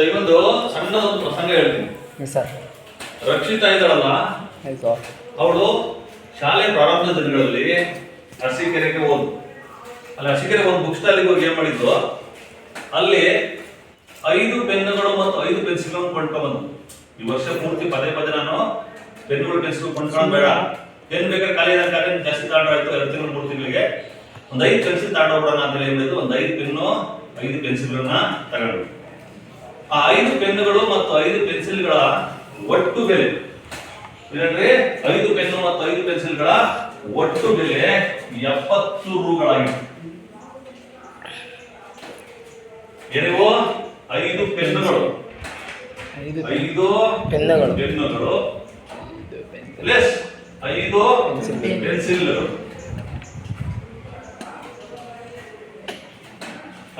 ಇವೊಂದು ಸಣ್ಣದೊಂದು ಪ್ರಸಂಗ ಹೇಳ್ತೀನಿ ಸರ್. ರಕ್ಷಿತಾ ಇದ್ದಾಳಲ್ಲ, ಅವಳು ಶಾಲೆ ಪ್ರಾರಂಭದ ದಿನಗಳಲ್ಲಿ ಅರಸೀಕೆರೆಗೆ ಹೋದ್ಲು. ಅಲ್ಲಿ ಅರಸೀಕೆರೆಗೆ ಒಂದು ಬುಕ್ ಸ್ಟಾಲಿಗೆ ಹೋಗಿ ಏನ್ ಮಾಡಿದ್ಲು, ಅಲ್ಲಿ 5 ಪೆನ್ನುಗಳು ಮತ್ತು 5 ಪೆನ್ಸಿಲ್ಗಳನ್ನು ಕೊಂಡ್ಕೊಂಡ್ಬಂದು. ಈ ವರ್ಷ ಪೂರ್ತಿ ಪದೇ ಪದೇ ನಾನು ಪೆನ್ನುಗಳು ಪೆನ್ಸಿಲ್ ಕೊಂಡ್ಕೊಂಡು ಬೇಡ, ಪೆನ್ ಬೇಕಾದ್ರೆ ಖಾಲಿ ಜಾಸ್ತಿ ತಗೊಂಡಾಯ್ತು, 2 ತಿಂಗಳು 3 ತಿಂಗಳಿಗೆ ಒಂದು 5 ಪೆನ್ಸಿಲ್ ತಗೊಂಡೋಗ್ಬಿಡೋಣ ಅಂತ ಹೇಳಿ ಹೇಳಿದ್ದು. ಒಂದು 5 ಪೆನ್ನು 5 ಪೆನ್ಸಿಲ್ಗಳನ್ನ ತಗೊಂಡು, ಆ 5 ಪೆನ್ನುಗಳು ಮತ್ತು 5 ಪೆನ್ಸಿಲ್ಗಳ ಒಟ್ಟು ಬೆಲೆ ಏನಂದ್ರೆ 5 ಪೆನ್ನು ಮತ್ತು 5 ಪೆನ್ಸಿಲ್ಗಳ ಒಟ್ಟು ಬೆಲೆ 70 ರೂಗಳಾಗಿತ್ತು. ಏನಿವು 5 ಪೆನ್ನುಗಳು 5 ಪೆನ್ನುಗಳು ಪ್ಲಸ್ 5 ಪೆನ್ಸಿಲ್ಗಳು.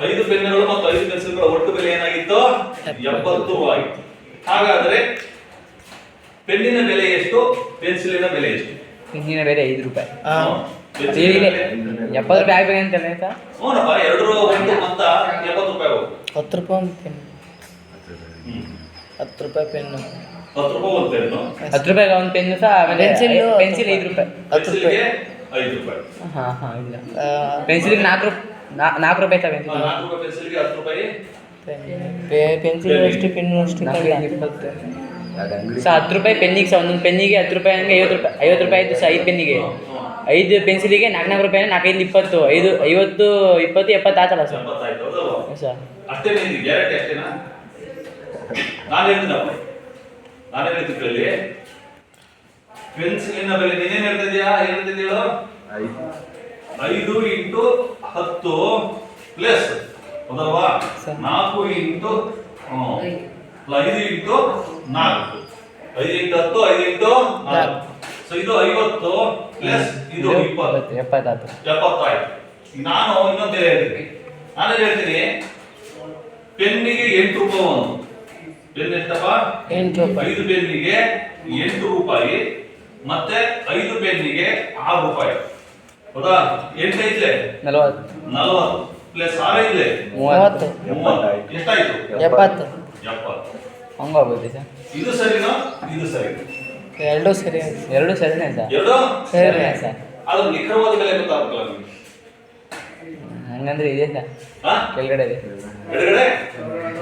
5 ಪೆನ್ನುಗಳು ಮತ್ತು 5 ಪೆನ್ಸಿಲ್ಗಳ ಒಟ್ಟು ಬೆಲೆ ಏನಾಗಿತ್ತು? 70 ರೂ ಆಗಿತ್ತು. ಹಾಗಾದ್ರೆ ಪೆನ್ನಿನ ಬೆಲೆ ಎಷ್ಟು, ಪೆನ್ಸಿಲಿನ ಬೆಲೆ ಎಷ್ಟು? ಪೆನ್ನಿನ ಬೆಲೆ 5 ರೂಪಾಯಿ. 70 ರೂಪಾಯಿ ಆಗ್ಬೇಕಂತಲ್ಲ ಆಯ್ತಾ? ಹ್ಞೂನಪ್ಪ, 2 ರೂ ಒಂದು ಮೊತ್ತ 70 ರೂಪಾಯಿ ಹೋಗುತ್ತೆ. 10 ರೂಪಾಯಿ ಒಂದು ಪೆನ್, 10 ರೂಪಾಯಿ ಪೆನ್ನು, 10 ರೂಪಾಯಿ ಒಂದು ಪೆನ್ನು, 10 ರೂಪಾಯಿಗೆ ಒಂದು ಪೆನ್ನು ಸಹ. ಪೆನ್ಸಿಲ್ 5 ರೂಪಾಯಿ, 10 ರೂಪಾಯಿ 5 ರೂಪಾಯಿ. ಇಲ್ಲ ಪೆನ್ಸಿಲ್ಗೆ 4 ರೂಪಾಯಿ ಸಹ. 4 ರೂಪಾಯಿ ಪೆನ್ಸಿಲ್ಗೆ 10 ರೂಪಾಯಿ. ಪೆನ್ಸಿಲ್ ಅಷ್ಟು ಪೆನ್ನು ಅಷ್ಟು 20 ಸಹ. 10 ರೂಪಾಯಿ ಪೆನ್ನಿಗೆ ಸಹ, ಒಂದೊಂದು ಪೆನ್ನಿಗೆ 10 ರೂಪಾಯಿ ಹಂಗೆ 50 ರೂಪಾಯಿ ಆಯಿತು ಸಹ. 5 ಪೆನ್ನಿಗೆ 5 ಪೆನ್ಸಿಲಿಗೆ 4 ರೂಪಾಯಿ, 4 5 20, 50 20 70 ಆತಲ್ಲ ಸರ್. ಸರ್ ಅಷ್ಟೇ ಗ್ಯಾರಂಟಿ ಅಷ್ಟೇನಾ? ನಾನು ಹೇಳ್ತೀನಪ್ಪ, ನಾನೇನು ಹೇಳ್ತಿದ್ರಲ್ಲಿ ಪೆನ್ಸಿಲಿನ ಬೆಲೆ ನೀನೇನು ಹೇಳ್ತಿದ್ಯಾ? ಹೇಳ್ತಿದ್ದೀಳು 5 ಇಂಟು 10 ಪ್ಲಸ್ ಹೌದಲ್ವಾ? 4 into 5 into 4, 5 into 10, 5 into 4. So ಇದು 50 ಪ್ಲಸ್ ಇದು 20, 70 ಆಯ್ತು. ನಾನು ಇನ್ನೊಂದು ಬೆಲೆ ಹೇಳ್ತೀನಿ. ನಾನೇನು ಹೇಳ್ತೀನಿ, ಪೆನ್ನಿಗೆ 8 ರೂಪಾಯಿ ಒಂದು ಪೆನ್ ಎಷ್ಟಪ್ಪ? 8 ರೂಪಾಯಿ. 5 ಪೆನ್ನಿಗೆ 8 ರೂಪಾಯಿ ಮತ್ತೆ 5 ಪೆನ್ನಿಗೆ 6 ರೂಪಾಯಿ. ಹೌದಾ? 8 ಐತ್ಲೆ 40 ಪ್ಲಸ್ 6 ಐತ್ಲೆ 30. ಎಷ್ಟಾಯ್ತು? 70. ಹಂಗಾಗೋದು ಸರ್. ಇದು ಸರಿನಾ? ಇದು ಸರಿ? ಎರಡು ಸರಿ, ಎರಡು ಸರಿನೇ ಸರ್. ಎರಡು ಸರಿನೇ ಸರ್. ಅದು ನಿಖರವಾದ ಬೆಲೆ ಗೊತ್ತಾಗಲ್ಲ ನಿಮಗೆ. ಹಂಗಂದ್ರೆ ಇದೆ ಸರ್, ಕೆಳಗಡೆ ಇದೆ. ಎಡಗಡೆ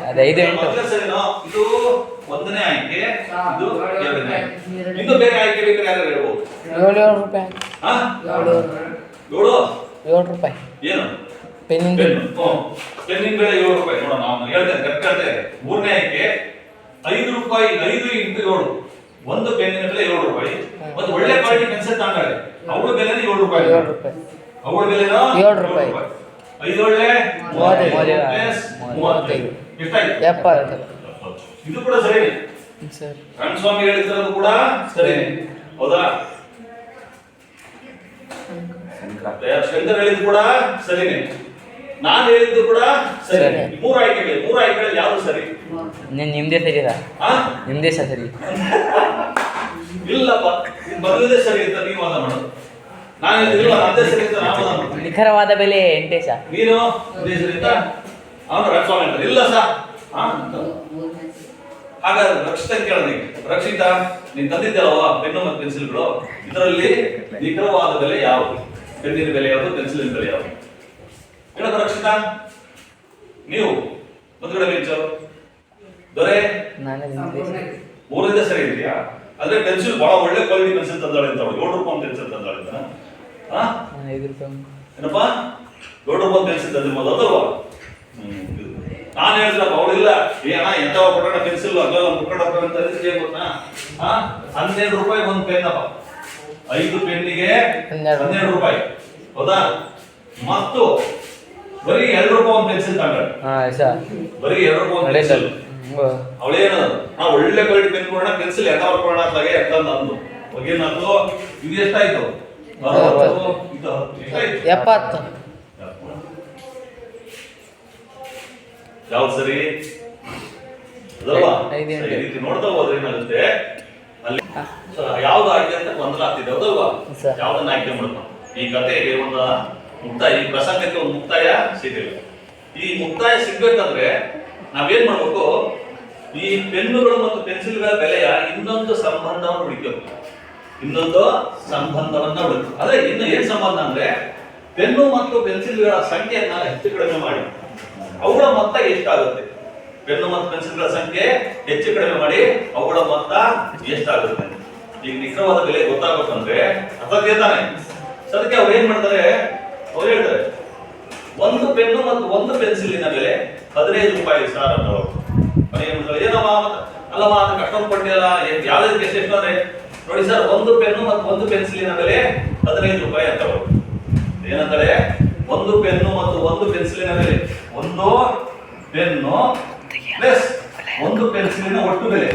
ಅದು 5 8 ಸರಿನಾ? ಇದು ಒಂದನೇ ಆಯ್ಕೆ, ಇದು ಎರಡನೇ ಆಯ್ಕೆ. ಇನ್ನು ಬೇರೆ ಆಯ್ಕೆ ಬೇಕಾದ್ರೆ ಯಾರು ಹೇಳ್ಬೋದು? 7 ರೂಪಾಯಿ. 7 ರೂಪಾಯಿ ಏನು? ಪೆನ್ನಿನ ಪೆನ್ನಿನ ಬೆಲೆ 7 ರೂಪಾಯಿ. ನೋಡೋಣ, ನಾನು ಹೇಳ್ತೇನೆ ಕರೆಕ್ಟ್ ಹೇಳ್ತೇನೆ. ಮೂರನೇ ಆಯ್ಕೆ 5 ರೂಪಾಯಿ, 5 ಇಂಟು 7. ಒಂದು ಪೆನ್ನಿನ ಬೆಲೆ 7 ರೂಪಾಯಿ. ಒಂದು ಒಳ್ಳೆ ಕ್ವಾಲಿಟಿ ಪೆನ್ಸಿಲ್ ತಗೊಂಡಾರೆ, ಅವಳ ಬೆಲೆ 7 ರೂಪಾಯಿ. ಅವಳ ಬೆಲೆ 7 ರೂಪಾಯಿ. 5 ಒಳ್ಳೆ 35 ಎಷ್ಟಾಯ್ತು? 70. ಇದು ಕೂಡ ಸರಿನೇ ಸರ್. ರಣಸ್ವಾಮಿ ಹೇಳಿದ್ರದು ಕೂಡ ಸರಿನೇ, ಹೌದಾ? ಶಂಕರ್ ಹೇಳಿದ್ದು ಕೂಡ ಸರಿನೇ, ನಾನು ಹೇಳಿದ್ದು ಕೂಡ ಸರಿ. 3 ಆಯ್ಕೆಗಳಲ್ಲಿ ಯಾವುದು ಸರಿ? ನಿಮ್ದೇ ಸರಿ ಸರ್. ನಿಮ್ದೇ ಸರಿ. ಇಲ್ಲಪ್ಪ, ಮೊದಲದೇ ಸರಿ ಅಂತ ನೀವು ವಾದ ಮಾಡೋದು, ನಾನು ಹೇಳಿಲ್ಲ ಅದೇ ಸರಿ ಅಂತ ನಾನು ವಾದ ಮಾಡೋದು. ನಿಖರವಾದ ಬೆಲೆ 8 ಸರ್. ನೀನು ಅದೇ ಸರಿ ಅಂತ ಅವನು ರಣಸ್ವಾಮಿ ಅಂತ ಇಲ್ಲ ಸರ್. ಹಾಗಾದ್ರೆ ರಕ್ಷಿತ ಕೇಳೋಣ. ರಕ್ಷಿತಾ, ನೀನು ತಂದಿದ್ದಲ್ವ ಪೆನ್ನು ಮತ್ತು ಪೆನ್ಸಿಲ್ಗಳು, ಇದರಲ್ಲಿ ನಿಖರವಾದ ಬೆಲೆ ಯಾವುದು? ಪೆನ್ನಿನ ಬೆಲೆ ಯಾವುದು, ಪೆನ್ಸಿಲಿನ ಬೆಲೆ ಯಾವುದು? ಹೇಳೋದು ರಕ್ಷಿತಾ. ನೀವು ಮುಂದ್ಗಡೆ ಬೆಂಚು ದೊರೆ, ಮೂರರಿಂದ ಸರಿ ಇದೆಯಾ? ಅಂದ್ರೆ ಪೆನ್ಸಿಲ್ ಬಹಳ ಒಳ್ಳೆ ಕ್ವಾಲಿಟಿ ಪೆನ್ಸಿಲ್ ತಂದಾಳೆ ಅಂತ, 7 ರೂಪಾಯಿ ಪೆನ್ಸಿಲ್ ತಂದಾಳೆ ಅಂತ. 5 ರೂಪಾಯಿ ಏನಪ್ಪಾ 7 ರೂಪಾಯಿ ಪೆನ್ಸಿಲ್ ತಂದಿರ್ಬೋದು ಅದಲ್ವಾ? ನಾನು ಹೇಳಿದ್ರಪ್ಪ, ಅವಳಿಲ್ಲ ಏನ ಎಂತ ಕೊಟ್ಟಣ ಪೆನ್ಸಿಲ್ ಅಲ್ಲ ಮುಕ್ಕಡ ಅಂತ ಏನ್ ಗೊತ್ತಾ? 12 ರೂಪಾಯಿ ಒಂದು ಪೆನ್ನಪ್ಪ. 5 ಪೆನ್ನಿಗೆ 12 ರೂಪಾಯಿ, ಹೌದಾ? ಮತ್ತು ಬರೀ 2 ರೂಪಾಯಿ ಒಂದು ಪೆನ್ಸಿಲ್ ತಗೊಂಡ್ರೆ, ಬರೀ 2 ರೂಪಾಯಿ ಪೆನ್ಸಿಲ್. ಅವಳೇನು ನಾವು ಒಳ್ಳೆ ಕ್ವಾಲಿಟಿ ಪೆನ್ ಕೊಡೋಣ, ಪೆನ್ಸಿಲ್ ಎಂತ ಕೊಡೋಣ ಅಂತಾಗೆ ಎಂತ ಅಂದು ಏನಾದ್ರು. ಇದು ಎಷ್ಟಾಯ್ತು? 60. ಇದು ಎಷ್ಟಾಯ್ತು? 70. ಯಾವ್ದು ಸರಿ? ಅದಲ್ವಾ? 5 ಈ ರೀತಿ ನೋಡ್ತಾ ಹೋದ್ರೆ ಏನಾಗುತ್ತೆ, ಅಲ್ಲಿ ಯಾವ್ದು ಆಯ್ಕೆ ಅಂತ ಗೊಂದಲ ಆಗ್ತಿದೆ, ಹೌದಲ್ವಾ? ಯಾವ್ದನ್ನ ಆಯ್ಕೆ ಮಾಡ್ತಾವ? ಈ ಕಥೆಗೆ ಒಂದು ಮುಕ್ತಾಯ, ಈ ಪ್ರಸಂಗಕ್ಕೆ ಒಂದು ಮುಕ್ತಾಯ ಸಿಗಲಿಲ್ಲ. ಈ ಮುಕ್ತಾಯ ಸಿಗ್ಬೇಕಂದ್ರೆ ನಾವೇನ್ ಮಾಡ್ಬೇಕು? ಈ ಪೆನ್ನುಗಳು ಮತ್ತು ಪೆನ್ಸಿಲ್ಗಳ ಬೆಲೆಯ ಇನ್ನೊಂದು ಸಂಬಂಧವನ್ನು ಹುಡುಕಬೇಕು. ಇನ್ನೊಂದು ಸಂಬಂಧವನ್ನ ಹುಡುಕ ಅದೇ ಇನ್ನು ಏನ್ ಸಂಬಂಧ ಅಂದ್ರೆ ಪೆನ್ನು ಮತ್ತು ಪೆನ್ಸಿಲ್ಗಳ ಸಂಖ್ಯೆಯನ್ನ ಹೆಚ್ಚು ಕಡಿಮೆ ಮಾಡಿ ಅವುಗಳ ಮೊತ್ತ ಎಷ್ಟಾಗುತ್ತೆ. ಪೆನ್ನು ಮತ್ತು ಪೆನ್ಸಿಲ್ಗಳ ಸಂಖ್ಯೆ ಹೆಚ್ಚು ಕಡಿಮೆ ಮಾಡಿ ಅವುಗಳ ಮೊತ್ತ ಎಷ್ಟಾಗುತ್ತೆ. ಈಗ ನಿಖರವಾದ ಬೆಲೆ ಗೊತ್ತಾಗಬೇಕಂದ್ರೆ ಅರ್ಥಾತ್ ತಾನೆ. ಅದಕ್ಕೆ ಅವ್ರು ಏನ್ ಮಾಡ್ತಾರೆ, ಅವ್ರು ಹೇಳ್ತಾರೆ ಒಂದು ಪೆನ್ನು ಮತ್ತು ಒಂದು ಪೆನ್ಸಿಲಿನ ಬೆಲೆ 15 ರೂಪಾಯಿ ಸರ್ ಅಂತ. ಏನಮ್ಮ ಅಲ್ಲಮ್ಮ ಅದಕ್ಕೆ ಅಷ್ಟೊಂದು ಕೊಟ್ಟಿಲ್ಲ, ಯಾವ್ದಕ್ಕೆ ಎಷ್ಟು ಅಂದ್ರೆ ನೋಡಿ ಸರ್, ಒಂದು ಪೆನ್ನು ಮತ್ತು ಒಂದು ಪೆನ್ಸಿಲಿನ ಬೆಲೆ 15 ರೂಪಾಯಿ ಅಂತ. ಏನಂತಾರೆ, ಒಂದು ಪೆನ್ನು ಮತ್ತು ಒಂದು ಪೆನ್ಸಿಲಿನ ಬೆಲೆ, ಒಂದು ಪೆನ್ನು ಪ್ಲಸ್ ಒಂದು ಪೆನ್ಸಿಲಿನ ಒಟ್ಟು ಬೆಲೆ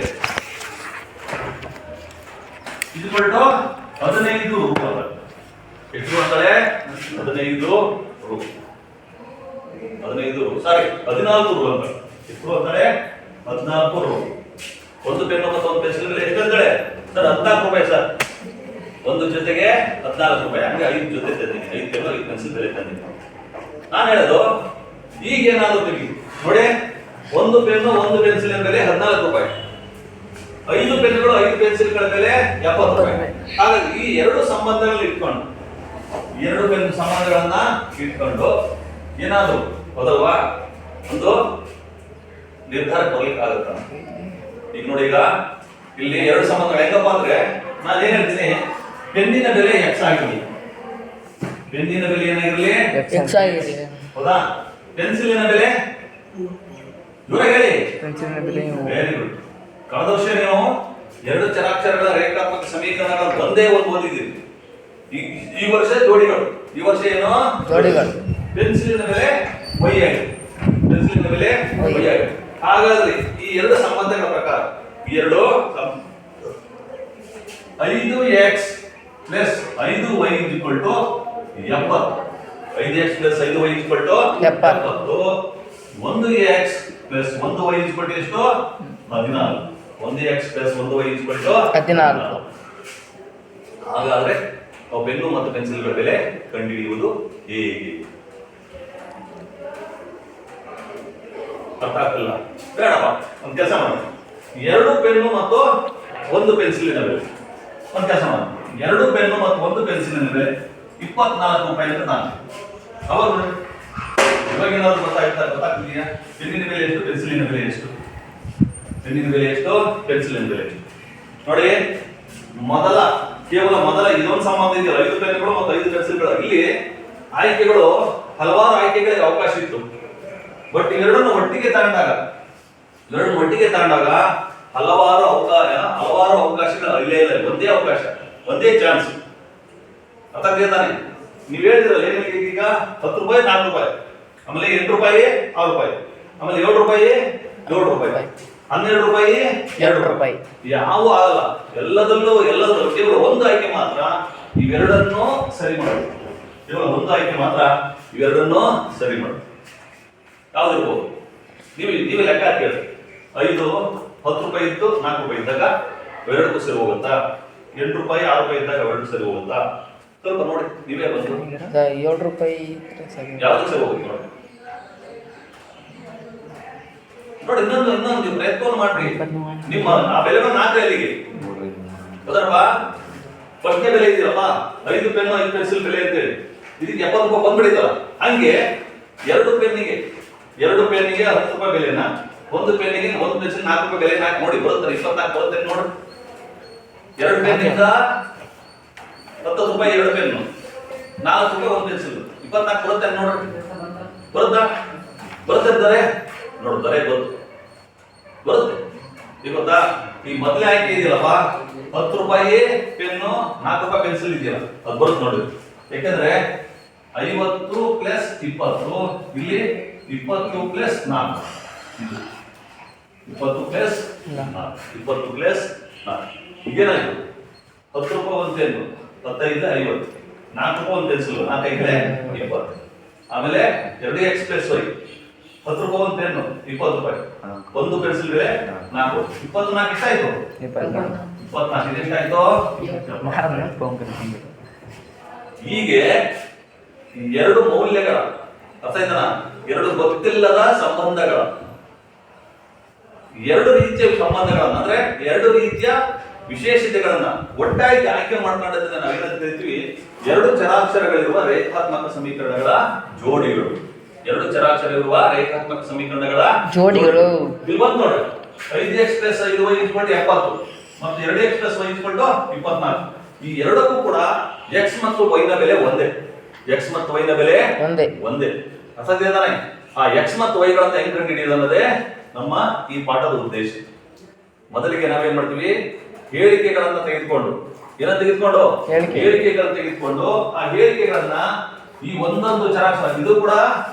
ಇದು 15 ರೂಪಾಯಿ. ಎಷ್ಟು ಅಂತಾರೆ? 15 ರು. 15 ರು ಸಾರಿ 14 ರು ಅಂತ. ಎಷ್ಟು ಅಂತಾರೆ? 14 ರು. ಒಂದು ಪೆನ್ನು ಮತ್ತು ಒಂದು ಪೆನ್ಸಿಲ್ ಬೆಲೆ ಎಷ್ಟು ಅಂತಾರೆ ಸರ್? 14 ರೂಪಾಯಿ ಸರ್. ಒಂದು ಜೊತೆಗೆ 14 ರೂಪಾಯಿ, ಹಂಗೆ 5 ಜೊತೆ ತಂದಿದ್ದೀನಿ, 5 ಪೆನ್ನು 5 ಪೆನ್ಸಿಲ್ ಬೆಲೆ ತಂದಿದ್ದೀನಿ. ನಾನು ಹೇಳೋದು ಈಗ ಏನಾದ್ರು ತೆಗಿ ನೋಡಿ, ಒಂದು ಪೆನ್ನು ಒಂದು ಪೆನ್ಸಿಲಿನ ಬೆಲೆ 14 ರೂಪಾಯಿ, 5 ಪೆನ್ನುಗಳು 5 ಪೆನ್ಸಿಲ್ಗಳ ಬೆಲೆ 70 ರೂಪಾಯಿ. ಹಾಗಾಗಿ ಈ ಎರಡು ಸಂಬಂಧಗಳನ್ನ ಇಟ್ಕೊಂಡು, ಎರಡು ಪೆನ್ ಸಂಬಂಧಗಳನ್ನ ಇಟ್ಕೊಂಡು ಏನಾದ್ರು ಹೌದಲ್ವಾ ಒಂದು ನಿರ್ಧಾರ ಬರ್ಲಿಕ್ಕೆ ಆಗುತ್ತ. ಈಗ ನೋಡಿ, ಈಗ ಇಲ್ಲಿ ಎರಡು ಸಂಬಂಧಗಳು ಹೆಂಗಪ್ಪ ಅಂದ್ರೆ, ನಾನು ಏನ್ ಹೇಳ್ತೀನಿ, ಪೆನ್ನಿನ ಬೆಲೆ ಎಕ್ಸ್ ಆಗಿರಲಿ, ಪೆನ್ನಿನ ಬೆಲೆ ಏನಾಗಿರ್ಲಿ ಎಕ್ಸ್ ಆಗಿದೆ. ಹೌದಾ? ಪೆನ್ಸಿಲಿನ ಬೆಲೆ ದೂರ ಹೇಳಿ. ಪೆನ್ಸಿಲಿನ ಬೆಲೆ ವೆರಿ ಗುಡ್. ಕಳೆದ ವರ್ಷ ನೀವು ಎರಡು ಚರಾಕ್ಷರಗಳ ರೇಖಾತ್ಮಕ ಸಮೀಕರಣಗಳು ಒಂದೇ ಒಂದು ಓದಿದ್ದೀರಿ. ಈ ವರ್ಷ ಜೋಡಿಗಳು. ಈ ವರ್ಷ ಏನು ಜೋಡಿಗಳು. ಪೆನ್ಸಿಲಿನ ಬೆಲೆ ವೈ ಆಗಿದೆ, ಪೆನ್ಸಿಲಿನ ಬೆಲೆ ವೈ ಆಗಿದೆ. ಹಾಗಾದ್ರೆ ಈ ಎರಡು ಸಂಬಂಧಗಳ ಪ್ರಕಾರ ಈ ಎರಡು 5x plus 5y = 70. 5x plus 5y = 70. 1x plus 1y = ಎಷ್ಟು? 14. 1x plus 1y = 14. ಹಾಗಾದ್ರೆ ನಾವು ಪೆನ್ನು ಮತ್ತು ಪೆನ್ಸಿಲ್ಗಳ ಬೆಲೆ ಕಂಡುಹಿಡಿಯುವುದು ಹೇಗೆ? ಅರ್ಥ ಆಗ್ತಿಲ್ಲ? ಬೇಡಪ್ಪ, ಒಂದು ಕೆಲಸ ಮಾಡಿ, ಎರಡು ಪೆನ್ನು ಮತ್ತು ಒಂದು ಪೆನ್ಸಿಲಿನ ಬೆಲೆ, ಒಂದು ಕೆಲಸ ಮಾಡಿ, ಎರಡು ಪೆನ್ನು ಮತ್ತು ಒಂದು ಪೆನ್ಸಿಲಿನ ಬೆಲೆ 24 ರೂಪಾಯಿ ಅಂತ ನಾನು ಅವಾಗ ಇವಾಗ ಏನಾದ್ರು ಗೊತ್ತಾಗ್ತಿದೆಯಾ? ಪೆನ್ನಿನ ಬೆಲೆ ಎಷ್ಟು, ಪೆನ್ಸಿಲಿನ ಬೆಲೆ ಎಷ್ಟು? ಪೆನ್ನಿನ ಬೆಲೆ ಎಷ್ಟು, ಪೆನ್ಸಿಲಿನ ಬೆಲೆ ಎಷ್ಟು? ನೋಡಿ, ಕೇವಲ ಮೊದಲ ಇದೊಂದು ಸಂಬಂಧ ಇದೆಯಲ್ಲ, 5 ಪೆನ್ನುಗಳು ಮತ್ತು 5 ಪೆನ್ಸಿಲ್ಗಳು. ಇಲ್ಲಿ ಆಯ್ಕೆಗಳು ಹಲವಾರು ಆಯ್ಕೆಗಳಿಗೆ ಅವಕಾಶ ಇತ್ತು. ಬಟ್ ಇವೆರಡನ್ನು ಒಟ್ಟಿಗೆ ತಗೊಂಡಾಗ ಹಲವಾರು ಅವಕಾಶಗಳು ಇಲ್ಲೇ ಇಲ್ಲ. ಒಂದೇ ಅವಕಾಶ, ಒಂದೇ ಚಾನ್ಸ್. ಅರ್ಥ ತಾನೆ? ನೀವು ಹೇಳಿದ್ರಲ್ಲ ಏನಿಗೆ, ಈಗ 10 ರೂಪಾಯಿ 4 ರೂಪಾಯಿ, ಆಮೇಲೆ 8 ರೂಪಾಯಿ 6 ರೂಪಾಯಿ, ಆಮೇಲೆ 7 ರೂಪಾಯಿ 7 ರೂಪಾಯಿ, 12 ರೂಪಾಯಿ 2 ರೂಪಾಯಿ. ಯಾವ ಆಗಲ್ಲ. ಎಲ್ಲದರಲ್ಲೂ ಕೇವಲ ಒಂದು ಆಯ್ಕೆ ಮಾತ್ರ ಇವೆರಡನ್ನು ಸರಿ ಮಾಡಿ. ಕೇವಲ ಒಂದು ಆಯ್ಕೆ ಮಾತ್ರ ಇವೆರಡನ್ನು ಸರಿ ಮಾಡಿ. ಯಾವ್ದಿರ್ಬೋದು? ನೀವೇ ಲೆಕ್ಕ ಹಾಕಿ ಹೇಳಿ. 5 10 ರೂಪಾಯಿ ಇತ್ತು 4 ರೂಪಾಯಿ ಇದ್ದಾಗ ಎರಡಕ್ಕೂ ಸರಿ ಹೋಗುತ್ತಾ? 8 ರೂಪಾಯಿ 6 ರೂಪಾಯಿ ಇದ್ದಾಗ ಎರಡು ಸರಿ ಹೋಗುತ್ತಾ? ಸ್ವಲ್ಪ ನೋಡಿ, ನೀವೇ ಬಂದು 7 ರೂಪಾಯಿ ಯಾವ್ದು ಸರಿ ಹೋಗುತ್ತೆ ನೋಡಿ. ಇನ್ನೊಂದು ನೀವು ಪ್ರಯತ್ನವನ್ನು ಮಾಡ್ರಿ. ನಿಮ್ಮ ಆ ಬೆಲೆಗಳನ್ನು ಹಾಕ್ರಿ ಅಲ್ಲಿಗೆ. ಹೌದಪ್ಪ, ಫಸ್ಟ್ನೇ ಬೆಲೆ ಇದೆಯಲ್ಲಪ್ಪ, 5 ಪೆನ್ನು 5 ಪೆನ್ಸಿಲ್ ಬೆಲೆ ಅಂತೇಳಿ ಇದಕ್ಕೆ 70 ರೂಪಾಯಿ ಬಂದ್ಬಿಡಿತಲ್ಲ. ಹಂಗೆ ಎರಡು ಪೆನ್ನಿಗೆ 10 ರೂಪಾಯಿ ಬೆಲೆನ, ಒಂದು ಪೆನ್ನಿಗೆ ಒಂದು ಪೆನ್ಸಿಲ್ 4 ರೂಪಾಯಿ ಬೆಲೆ ಹಾಕಿ ನೋಡಿ, ಬರುತ್ತೆ 24 ಬರುತ್ತೆ ನೋಡಿ. ಎರಡು ಪೆನ್ನಿಂದ 10 ರೂಪಾಯಿ ಎರಡು ಪೆನ್ನು, 4 ರೂಪಾಯಿ ಒಂದು ಪೆನ್ಸಿಲ್, 24 ಬರುತ್ತೆ ನೋಡ್ರಿ. ಬರುತ್ತೆ ನೋಡ್ತಾರೆ, ಬರುತ್ತೆ. ಈಗ ಗೊತ್ತಾ, ಈ ಮೊದಲೇ ಆಯ್ಕೆ ಇದೆಯಲ್ಲಪ್ಪ, 10 ರೂಪಾಯಿ ಪೆನ್ನು 4 ರೂಪಾಯಿ ಪೆನ್ಸಿಲ್ ಇದೆಯಲ್ಲ, ಅದು ಬರುತ್ತೆ ನೋಡಿ. ಯಾಕಂದ್ರೆ 50 ಪ್ಲಸ್ 20, ಇಲ್ಲಿ 20 ಪ್ಲಸ್ 4, 20 ಪ್ಲಸ್ 4. ಈಗೇನಾಯ್ತು? 10 ರೂಪಾಯಿ ಒಂದು ಪೆನ್ನು, 15 50, 4 ರೂಪಾಯಿ ಒಂದು ಪೆನ್ಸಿಲ್, 4 5 20. ಆಮೇಲೆ 2x ಪ್ಲಸ್ y, 10 ರೂಪಾಯಿ ಒಂದು ಪೆನ್ನು 20 ರೂಪಾಯಿ, ಒಂದು ಪೆನ್ಸಿಲ್ ಬೆಲೆ 4. 24 ಎಷ್ಟಾಯ್ತು? 24 ಎಷ್ಟಾಯ್ತು? ಹೀಗೆ ಎರಡು ಮೌಲ್ಯಗಳ, ಅರ್ಥ ಆಯ್ತನ, ಎರಡು ಗೊತ್ತಿಲ್ಲದ ಸಂಬಂಧಗಳ ಎರಡು ರೀತಿಯ ಸಂಬಂಧಗಳನ್ನ ಅಂದ್ರೆ ಎರಡು ರೀತಿಯ ವಿಶೇಷತೆಗಳನ್ನ ಒಟ್ಟಾಗಿ ಆಯ್ಕೆ ಮಾಡ್ಕೊಂಡದನ್ನ ನಾವೇನಂತ ಕರಿತೀವಿ, ಎರಡು ಚರಾಕ್ಷರಗಳಿರುವ ರೇಖಾತ್ಮಕ ಸಮೀಕರಣಗಳ ಜೋಡಿಗಳು. ಎರಡು ಚರಾಕ್ಷರ ಇರುವ ರೇಖಾತ್ಮಕ ಸಮೀಕರಣಗಳ ಜೋಡಿಗಳು. ಇಲ್ಲಿ ಬಂದು ನೋಡಿ, 5x + 5y = 70 ಮತ್ತು 2x + y = 24. ಈ ಎರಡಕ್ಕೂ ಕೂಡ x ಮತ್ತು y ನ ಬೆಲೆ ಒಂದೇ. x ಮತ್ತು y ನ ಬೆಲೆ ಒಂದೇ. ಅಸಾಧ್ಯ ತಾನೆ? ಆ x ಮತ್ತು y ಗಳನ್ನ ಹೆಂಗ್ ಕಂಡುಹಿಡಿಯೋದು ಅನ್ನೋದೇ ನಮ್ಮ ಈ ಪಾಠದ ಉದ್ದೇಶ. ಮೊದಲಿಗೆ ನಾವೇನ್ ಮಾಡ್ತೀವಿ, ಹೇಳಿಕೆಗಳನ್ನ ತೆಗೆದುಕೊಂಡು ಹೇಳಿಕೆಗಳನ್ನ ತೆಗೆದುಕೊಂಡು ಆ ಹೇಳಿಕೆಗಳನ್ನ ಈ ಒಂದೊಂದು ಚರಾಕ್ಷರ, ಇದು ಕೂಡ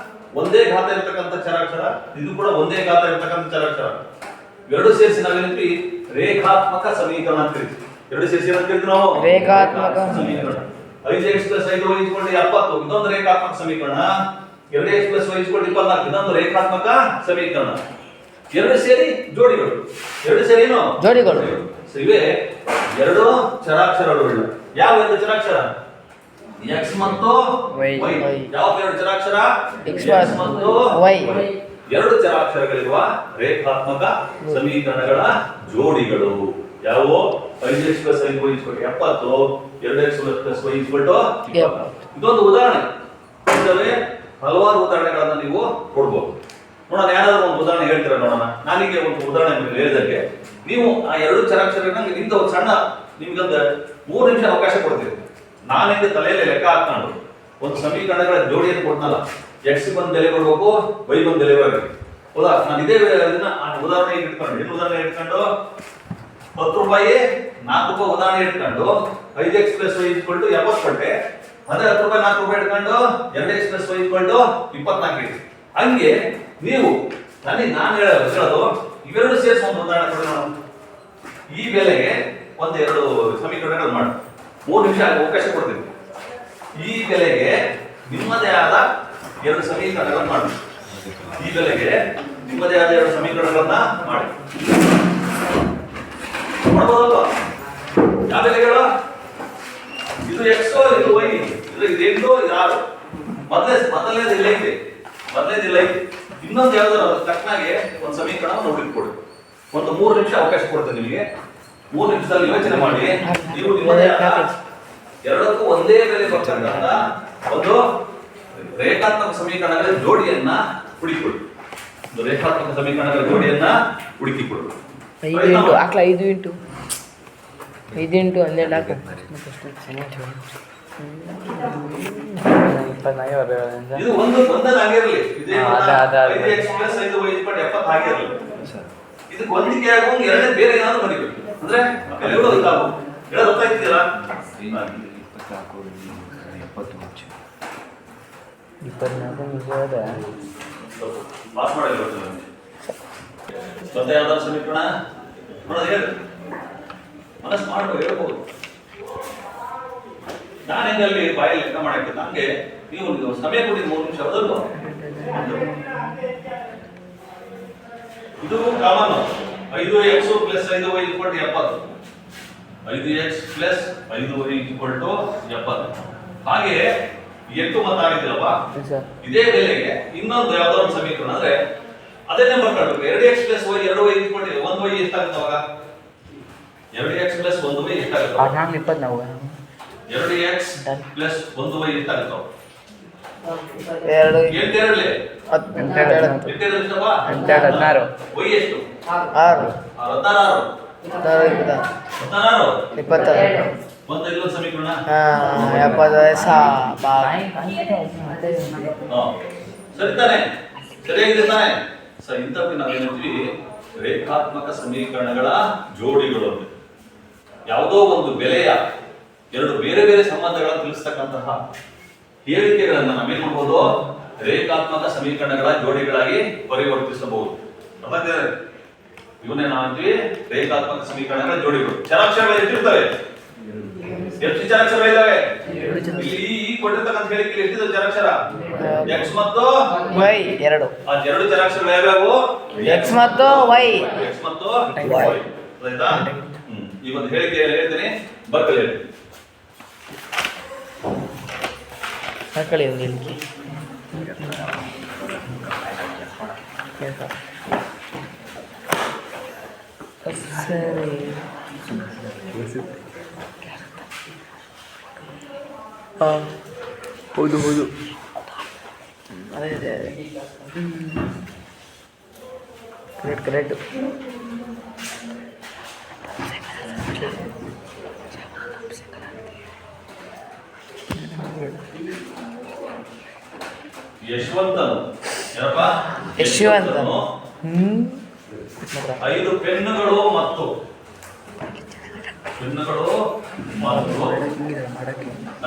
ಒಂದೇ ಘಾತ ಇರತಕ್ಕಂಥ ಚರಾಕ್ಷರ, ಇದು ಕೂಡ ಒಂದೇ ಘಾತ ಇರತಕ್ಕಂಥ ಚರಾಕ್ಷರ, ಎರಡು ಸೇರಿಸಿ ನಾವೇನಿದ್ವಿ ರೇಖಾತ್ಮಕ ಸಮೀಕರಣ ಅಂತ ಕರಿತೀವಿ. ಎರಡು ಸೇರಿಸಿ ಏನಂತ ಕರಿತೀವಿ ನಾವು? ರೇಖಾತ್ಮಕ ಸಮೀಕರಣ. 5x + 5y = 70 ಇದೊಂದು ರೇಖಾತ್ಮಕ ಸಮೀಕರಣ. 2x + y = 24 ಇದೊಂದು ರೇಖಾತ್ಮಕ ಸಮೀಕರಣ. ಎರಡು ಸೇರಿ ಜೋಡಿಗಳು. ಎರಡು ಸೇರಿ ಏನು? ಜೋಡಿಗಳು. ಇವೆ ಎರಡು ಚರಾಕ್ಷರಗಳು. ಯಾವ ಎರಡು ಚರಾಕ್ಷರ? x ಮತ್ತು y. ಯಾವ ಎರಡು ಚರಾಕ್ಷರ? x ಮತ್ತು y. ಎರಡು ಚರಾಕ್ಷರಗಳಿರುವ ರೇಖಾತ್ಮಕ ಸಮೀಕರಣಗಳ ಜೋಡಿಗಳು ಯಾವುವು? 5x + 5y = 70, 2x + y = 20. ಇದೊಂದು ಉದಾಹರಣೆ. ಇದರಲ್ಲಿ ಹಲವಾರು ಉದಾಹರಣೆಗಳನ್ನ ನೀವು ಕೊಡ್ಬೋದು. ನೋಡೋಣ, ಯಾರಾದ್ರೂ ಒಂದು ಉದಾಹರಣೆ ಹೇಳ್ತೀರಾ ನೋಡೋಣ. ನಾನೀಗ ಒಂದು ಉದಾಹರಣೆ ಹೇಳಿದಂಗೆ ನೀವು ಆ ಎರಡು ಚರಾಕ್ಷರಗಳನ್ನ ಇಂದ ಒಂದು ಸಣ್ಣ ನಿಮ್ಗೊಂದು 3 ನಿಮಿಷ ಅವಕಾಶ ಕೊಡ್ತೀರಿ. ನಾನಿಂದ ತಲೆಯಲ್ಲಿ ಲೆಕ್ಕ ಹಾಕೊಂಡು ಒಂದು ಸಮೀಕರಣಗಳ ಜೋಡಿಯನ್ನು ಕೊಡ್ನಲ್ಲ, x ಬಂದು ಬೆಲೆ ಕೊಡ್ಬೇಕು, y ಬಂದು ಬೆಲೆ ಬರಬೇಕು. ಹೌದಾ? ನಾನು ಇದೇ ಉದಾಹರಣೆ ಇಟ್ಕೊಂಡು 10 ರೂಪಾಯಿ 4 ರೂಪಾಯಿ ಉದಾಹರಣೆ ಇಟ್ಕೊಂಡು 5x + y = 70 ಕೊಟ್ಟೆ. ಅದೇ 10 ರೂಪಾಯಿ 4 ರೂಪಾಯಿ ಇಟ್ಕೊಂಡು 2x + y = 24 ಇಡಿ. ಹಂಗೆ ನೀವು ನಾನು ಹೇಳೋದು ಇವೆರಡು ಸೇರಿಸಿ ಒಂದು ಉದಾಹರಣೆ ಕೊಡಿ ನೋಡೋಣ. ಈ ಬೆಲೆಗೆ ಒಂದೆರಡು ಸಮೀಕರಣಗಳು ಮಾಡಿ 3 ನಿಮಿಷ ಅವಕಾಶ ಕೊಡ್ತೀನಿ. ಈ ಬೆಲೆಗೆ ನಿಮ್ಮದೇ ಆದ ಎರಡು ಸಮೀಕರಣಗಳನ್ನು ಮಾಡಿ. ಈ ಬೆಲೆಗೆ ನಿಮ್ಮದೇ ಆದ ಎರಡು ಸಮೀಕರಣಗಳನ್ನ ಮಾಡಿ. ಮಾಡ್ಬೋದಲ್ವಾ? ಯಾವ ಬೆಲೆಗಳು? ಇದು x, ಇದು y, ಇದು 8, ಇದು 6. ಮೊದಲನೇದು ಇಲ್ಲ ಇದೆ. ಇನ್ನೊಂದು ಯಾವ್ದಾರು ತಕ್ಕನಾಗೆ ಒಂದು ಸಮೀಕರಣವನ್ನು ಹುಡುಕಿಕೊಡಿ. ಒಂದು 3 ನಿಮಿಷ ಅವಕಾಶ ಕೊಡ್ತೇನೆ ನಿಮಗೆ. 3 ನಿಮಿಷದಲ್ಲಿ ಯೋಚನೆ ಮಾಡಿ. ನೀವು ನಿಮ್ಮದೇ ಎರಡಕ್ಕೂ ಒಂದೇ ಬೆಲೆ ಬರ್ತಕ್ಕಂಥ ಒಂದು ರೇಖಾತ್ಮಕ ಸಮೀಕರಣಗಳ ಜೋಡಿಯನ್ನ ಹುಡುಕಿಕೊಡಿ. ಒಂದು ರೇಖಾತ್ಮಕ ಸಮೀಕರಣಗಳ ಜೋಡಿಯನ್ನ ಹುಡುಕಿಕೊಡಿ. 5 × 5 × 12 ಹಾಕು. ಇದು ಒಂದೊಂದು ಆಗಿರಲಿ. ಇದೇ 5x + 5y = 70 ಆಗಿರಲಿ. ಇದಕ್ಕೆ ಹೊಂದಿಕೆ ಆಗುವಂಗೆ ಎರಡನೇ ಬೇರೆ ಏನಾದ್ರು ಬರೀಬೇಕು. ಅಂದ್ರೆ ಎಲ್ಲರೂ ಇದಾಗು ಹೇಳೋದು ಗೊತ್ತಾಗ್ತಿದೆಯಲ್ಲ? 24 ಪಾಸ್ ಮಾಡಿಲ್ಲ ಮತ್ತೆ ಯಾವ್ದಾದ್ರು ಸಮೀಕರಣ ನೋಡೋದು ಹೇಳಿ. ಮನಸ್ಸು ಮಾಡ್ಬೋದು, ಹೇಳ್ಬೋದು. ನಾನು ಹೆಂಗಲ್ಲಿ ಬಾಯಲ್ಲಿ ಲೆಕ್ಕ ಮಾಡಕ್ಕೆ ಹಂಗೆ ನೀವು ಸಮಯ ಕೊಡಿ. 3 ನಿಮಿಷ ಅದಲ್ವ? ಇದು common. 5x + 5y = 70. 5x + 5y = 70. ಹಾಗೆ 8 ಮತ್ತು 6 ಇದೆಯಲ್ವಾ? ಇದೇ ಬೆಲೆಗೆ ಇನ್ನೊಂದು ಯಾವ್ದೋ ಒಂದು ಸಮೀಕರಣ ಅಂದ್ರೆ ಅದನ್ನೇ ಬರ್ಕೊಳ್ಬೇಕು. 2x + y 2y = 1y ಎಷ್ಟಾಗುತ್ತೆ ಅವಾಗ? 2x + 1y ಎಷ್ಟಾಗುತ್ತೆ? 20 ನಾವು 2x + 1y ಎಷ್ಟಾಗುತ್ತೆ? 2 8 16 y ಎಷ್ಟು? 6 16 22 ಒಂದು ಇನ್ನೊಂದು ಸಮೀಕರಣ 70 ಸರಿ ತಾನೆ? ಸರಿಯಾಗಿದೆ ತಾನೆ? ಇಂಥವ್ರಿಗೆ ನಾವೇನಿರ್ತೀವಿ ರೇಖಾತ್ಮಕ ಸಮೀಕರಣಗಳ ಜೋಡಿಗಳು. ಯಾವುದೋ ಒಂದು ಬೆಲೆಯ ಎರಡು ಬೇರೆ ಬೇರೆ ಸಂಬಂಧಗಳನ್ನು ತಿಳಿಸ್ತಕ್ಕಂತಹ ಹೇಳಿಕೆಗಳನ್ನ ನಾವೇನ್ ಮಾಡಬಹುದು? ರೇಖಾತ್ಮಕ ಸಮೀಕರಣಗಳ ಜೋಡಿಗಳಾಗಿ ಪರಿವರ್ತಿಸಬಹುದು. ಇವನ್ನೇ ನಾವಂತೀವಿ ರೇಖಾತ್ಮಕ ಸಮೀಕರಣಗಳ ಜೋಡಿಗಳು. ಚರಾಕ್ಷರಗಳು ಎಷ್ಟಿರ್ತವೆ? ಎಷ್ಟು ಚರಾಕ್ಷರಗಳಿದ್ದಾವೆ? ಈ ಕೊಟ್ಟಿರ್ತಕ್ಕಂಥ ಹೇಳಿಕೆ ಎಷ್ಟಿದೆ ಚರಾಕ್ಷರ? x ಮತ್ತು y 2. ಆ ಎರಡು ಚರಾಕ್ಷರಗಳು ಯಾವ್ಯಾವು? x ಮತ್ತು y. x ಮತ್ತು y. ಆಯ್ತಾ? ಈ ಒಂದು ಹೇಳಿಕೆ ಹೇಳ್ತೀನಿ, ಬರ್ಕಲಿ ಹೇಳಿ. ಹಾಕಳಿ ಒಂದು ಹೇಳಿಕೆ. ಸರಿ. ಹಾಂ ಹೌದು ಹೌದು ಅದೇ ಅದೇ ಅದೇ ಕರೆಕ್ಟ್ ಕರೆಕ್ಟು. ಯಶವಂತನು ಏನಪ್ಪ? ಯಶವಂತನು. 5 ಪೆನ್ನುಗಳು ಮತ್ತು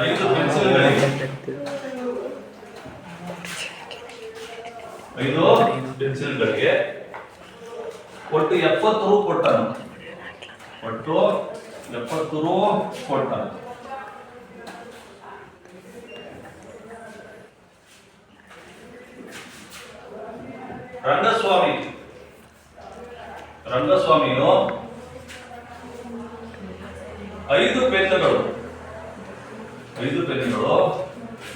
5 ಪೆನ್ಸಿಲ್ಗಳಿಗೆ 5 ಪೆನ್ಸಿಲ್ಗಳಿಗೆ ಒಟ್ಟು 70 ರು ಕೊಟ್ಟನು. ಒಟ್ಟು 70 ರು ಕೊಟ್ಟನು. ರಂಗಸ್ವಾಮಿಯು 5 ಪೆನ್ನುಗಳು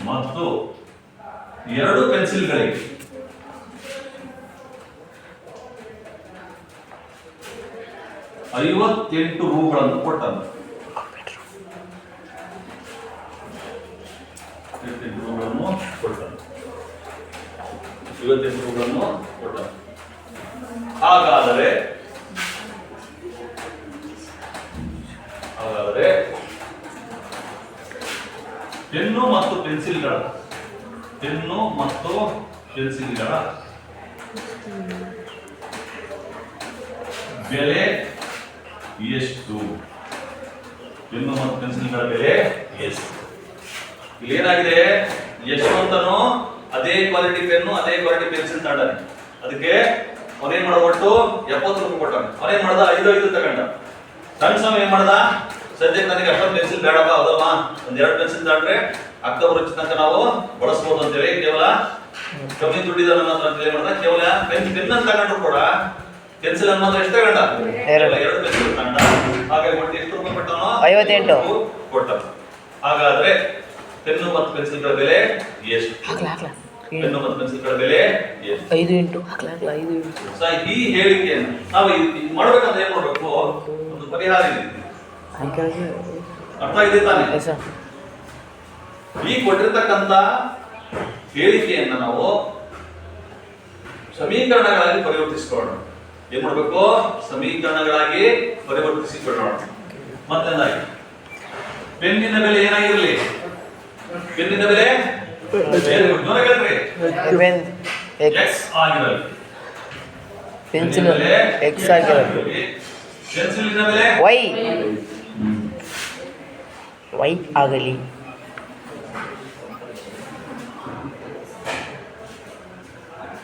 ಮತ್ತು 2 ಪೆನ್ಸಿಲ್ಗಳಿಗೆ 58 ರೂಗಳನ್ನು ಕೊಟ್ಟನು. 58 ರೂಗಳನ್ನು ಕೊಟ್ಟನು. ಹಾಗಾದರೆ ಪೆನ್ನು ಮತ್ತು ಪೆನ್ಸಿಲ್ಗಳ ಬೆಲೆ ಎಷ್ಟು? ಪೆನ್ನು ಮತ್ತು ಪೆನ್ಸಿಲ್ಗಳ ಬೆಲೆ ಎಷ್ಟು? ಇಲ್ಲಿ ಏನಾಗಿದೆ? ಯಶವಂತನು ಅದೇ ಕ್ವಾಲಿಟಿ ಪೆನ್ನು ಅದೇ ಕ್ವಾಲಿಟಿ ಪೆನ್ಸಿಲ್ ತಗೊಂಡಾನೆ. ಅದಕ್ಕೆ ಅವನೇನ್ ಮಾಡ ಒಟ್ಟು 70 ರೂಪಾಯಿ ಕೊಟ್ಟಾನೆ. ಅವನೇನ್ ಮಾಡ್ದ? 5 ತಗೊಂಡ. ಸಣ್ಣ ಸ್ವಾಮಿ ಏನ್ ಮಾಡ್ದ? ಸದ್ಯಕ್ಕೆ ನನಗೆ ಅಷ್ಟೊಂದು ಪೆನ್ಸಿಲ್ ಬೇಡಪ್ಪ, ಹೌದಮ್ಮ, 2 ಪೆನ್ಸಿಲ್ ತಗೊಂಡ್ರೆ ಅಕ್ಟೋಬರ್ ತನಕ ನಾವು ಬಳಸಬಹುದು ಅಂತೇಳಿ ಕೇವಲ ಕಮ್ಮಿ ದುಡ್ಡಿದ ನನ್ನ ಹತ್ರ ಅಂತ ಏನ್ ಮಾಡ್ದ? ಕೇವಲ ಪೆನ್ ಅಂತ ತಗೊಂಡ್ರು ಕೂಡ ಪೆನ್ಸಿಲ್ ಅನ್ನ ಮಾತ್ರ ಎಷ್ಟು ತಗೊಂಡ? 2 ಪೆನ್ಸಿಲ್ ತಗೊಂಡ. ಹಾಗಾಗಿ ಒಟ್ಟು ಎಷ್ಟು ರೂಪಾಯಿ ಕೊಟ್ಟವನು? 58 ಕೊಟ್ಟ. ಹಾಗಾದ್ರೆ ಪೆನ್ನು ಮತ್ತು ಪೆನ್ಸಿಲ್ಗಳ ಬೆಲೆ ಎಷ್ಟು? ಪೆನ್ನು ಮತ್ತು ಪೆನ್ಸಿಲ್ಗಳ ಬೆಲೆ ಎಷ್ಟು? 5 ಈ ಹೇಳಿಕೆಯನ್ನು ನಾವು ಮಾಡ್ಬೇಕಂದ್ರೆ ಏನ್ ಮಾಡ್ಬೇಕು? ಒಂದು ಪರಿಹಾರ ಇದೆ. ಅರ್ಥ ಇದೆ ತಾನೆ? ಈ ಕೊಟ್ಟಿರ್ತಕ್ಕಂಥ ಹೇಳಿಕೆಯನ್ನ ನಾವು ಸಮೀಕರಣಗಳಾಗಿ ಪರಿವರ್ತಿಸಿಕೊಳ್ಳೋಣ. ಏನ್ ಮಾಡ್ಬೇಕು? ಸಮೀಕರಣಗಳಾಗಿ ಪರಿವರ್ತಿಸಿಕೊಳ್ಳೋಣ. ಮತ್ತೊಂದಾಗಿ ಪೆನ್ನಿನ ಬೆಲೆ ಏನಾಗಿರಲಿ? ಪೆನ್ನಿನ ಬೆಲೆ X ಆಗಿರಲಿ. ಪೆನ್ಸಿಲ್ X ಆಗಿರಲಿ. ಪೆನ್ಸಿಲಿನ ಬೆಲೆ Y ಆಗಲಿ.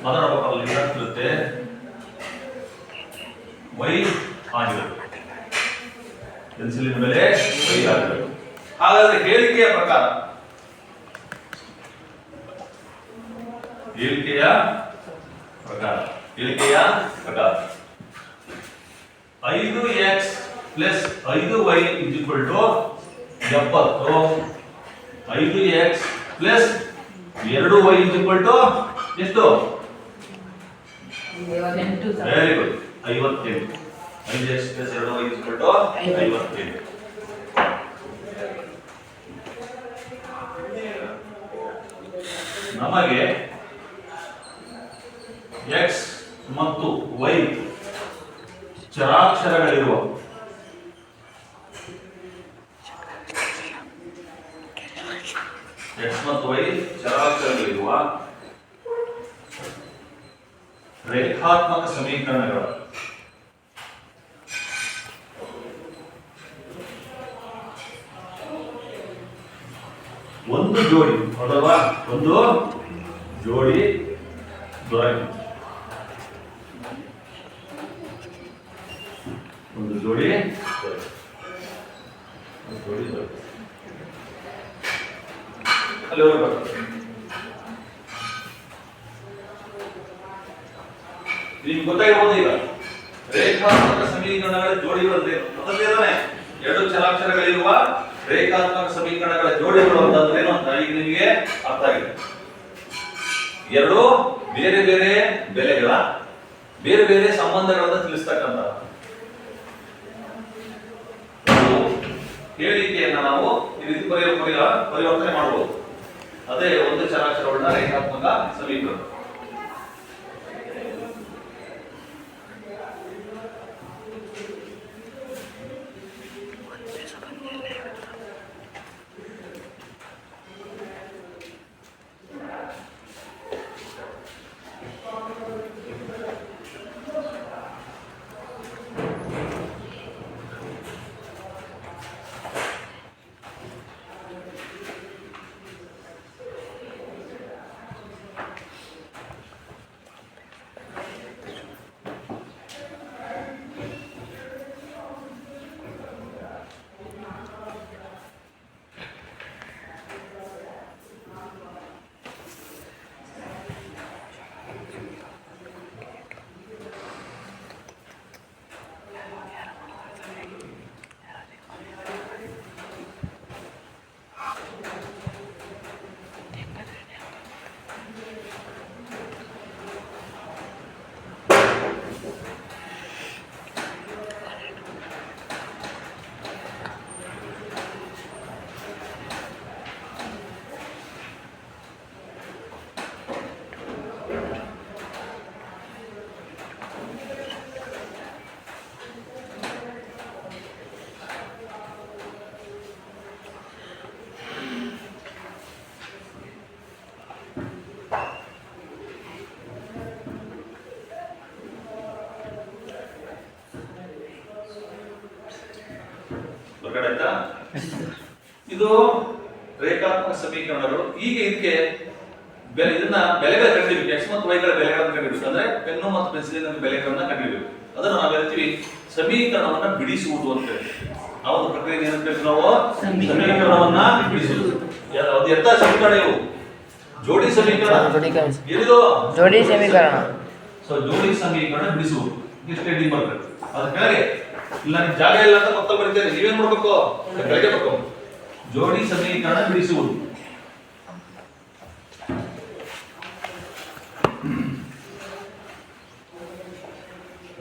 ಮಾತಾಡಬೇಕಲ್ಲ, ಇರುತ್ತೆ Y ಆಗಿರಲಿ. ಪೆನ್ಸಿಲಿನ ಬೆಲೆ Y ಆಗಿರಲಿ. ಹಾಗಾದ್ರೆ ಹೇಳಿಕೆಯ ಪ್ರಕಾರ 5x plus 5y = 70. 5x plus 2y = ಎಷ್ಟು? Very good, 58. 5x plus 2y = 58. ನಮಗೆ x ಮತ್ತು y ಚರಾಕ್ಷರಗಳಿರುವ ರೇಖಾತ್ಮಕ ಸಮೀಕರಣಗಳು ಒಂದು ಜೋಡಿ ಅಥವಾ ಒಂದು ಜೋಡಿ ದೊರಕಿತು. ಒಂದು ಜೋಡಿ ಅಲ್ಲಿ ಹೋಗ್ಬೇಕು. ನಿಮ್ಗೆ ಗೊತ್ತಾಗಿರ್ಬೋದು. ಈಗ ರೇಖಾತ್ಮಕ ಸಮೀಕರಣಗಳ ಜೋಡಿಗಳು ಮೊದಲನೇ 2 ಚರಾಕ್ಷರಗಳಿರುವ ರೇಖಾತ್ಮಕ ಸಮೀಕರಣಗಳ ಜೋಡಿಗಳು ಅಂತಂದ್ರೆ ಏನು ಅಂತ ಈಗ ನಿಮಗೆ ಅರ್ಥ ಆಗಿದೆ. 2 ಬೇರೆ ಬೇರೆ ಬೆಲೆಗಳ ಬೇರೆ ಬೇರೆ ಸಂಬಂಧಗಳನ್ನು ತಿಳಿಸ್ತಕ್ಕಂಥ ಹೇಳಿಕೆಯನ್ನ ನಾವು ಈ ರೀತಿ ಪರಿವರ್ತನೆ ಮಾಡಬಹುದು. ಅದೇ ಒಂದು ಚರಾಚರವುಳ್ಳ ರೇಖಾತ್ಮಕ ಸಮೀಕರಣ. ಇದು ರೇಖಾತ್ಮಕ ಸಮೀಕರಣಗಳು. ಈಗ ಇದಕ್ಕೆ ಇದನ್ನ ಬೆಲೆಗಳ ಕಂಡುಹಿಡಿಬೇಕು. ಎಕ್ಸ್ ಮತ್ತು ವೈಗಳ ಬೆಲೆಗಳನ್ನು ಕಂಡುಹಿಡಿಬೇಕು. ಅಂದ್ರೆ ಪೆನ್ನು ಮತ್ತು ಪೆನ್ಸಿಲಿನ ಬೆಲೆಗಳನ್ನ ಕಂಡುಹಿಡಿಬೇಕು. ಅದನ್ನು ನಾವು ಹೇಳ್ತೀವಿ ಸಮೀಕರಣವನ್ನ ಬಿಡಿಸುವುದು ಅಂತ ಹೇಳ್ತೀವಿ. ಆ ಒಂದು ಪ್ರಕ್ರಿಯೆ ಏನಂತ ಹೇಳ್ತೀವಿ ನಾವು? ಸಮೀಕರಣವನ್ನ ಬಿಡಿಸುವುದು. ಅದು ಎಂತ ಸಮೀಕರಣ? ಇವು ಜೋಡಿ ಸಮೀಕರಣ. ಎಲ್ಲಿದು ಜೋಡಿ ಸಮೀಕರಣ. ಸೊ ಜೋಡಿ ಸಮೀಕರಣ ಬಿಡಿಸುವುದು ಇಷ್ಟೇ ಡಿ ಬರ್ಬೇಕು. ಅದ ಕೆಳಗೆ ಇಲ್ಲ ನಿಮ್ ಜಾಗ ಇಲ್ಲ ಅಂತ ಮೊತ್ತ ಬರೀತೇನೆ. ನೀವೇನ್ ಮಾಡ್ಬೇಕು? ಕೆಳಗೆ ಬರ್ಬೇಕು. ಜೋಡಿ ಸಮೀಕರಣ ಬಿಡಿಸುವುದು.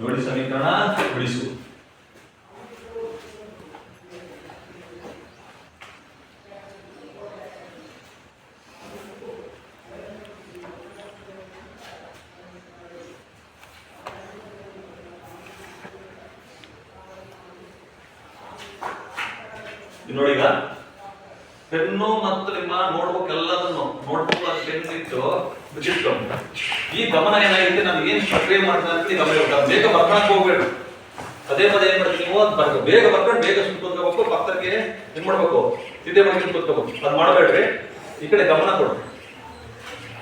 ಜೋಡಿ ಸಮೀಕರಣ ಬಿಡಿಸುವುದು. ನೋಡಿ, ಈಗ ಪೆನ್ನು ಮತ್ತು ನಿಮ್ಮ ನೋಟ್ಬುಕ್ ಎಲ್ಲದನ್ನು ನೋಟ್ಬುಕ್ ಪೆನ್ ಇಟ್ಟು ಬಿಟ್ಟಿಟ್ಟು ಈ ಗಮನ ಏನಾಗಿದೆ, ನಾನು ಏನ್ ಪ್ರಕ್ರಿಯೆ ಮಾಡ್ತೀನಿ ಅಂತ ಗಮನ ಇರ್ಬೇಕು. ಬೇಗ ಬರ್ಕೊಳಕ್ ಹೋಗ್ಬೇಡ್ರಿ. ಪದೇ ಪದೇ ಏನ್ ಮಾಡ್ತೀನಿ ನೀವು? ಬೇಗ ಬರ್ಕೊಂಡು ಬೇಗ ಸುಟ್ಕೋಬೇಕು. ಪಕ್ಕಕ್ಕೆ ಏನ್ ಮಾಡ್ಬೇಕು? ತಿದ್ದೆ ಮಾಡಿ ಸುಟ್ಕೋಬೇಕು. ಅದ್ ಮಾಡಬೇಡ್ರಿ. ಈ ಕಡೆ ಗಮನ ಕೊಡು.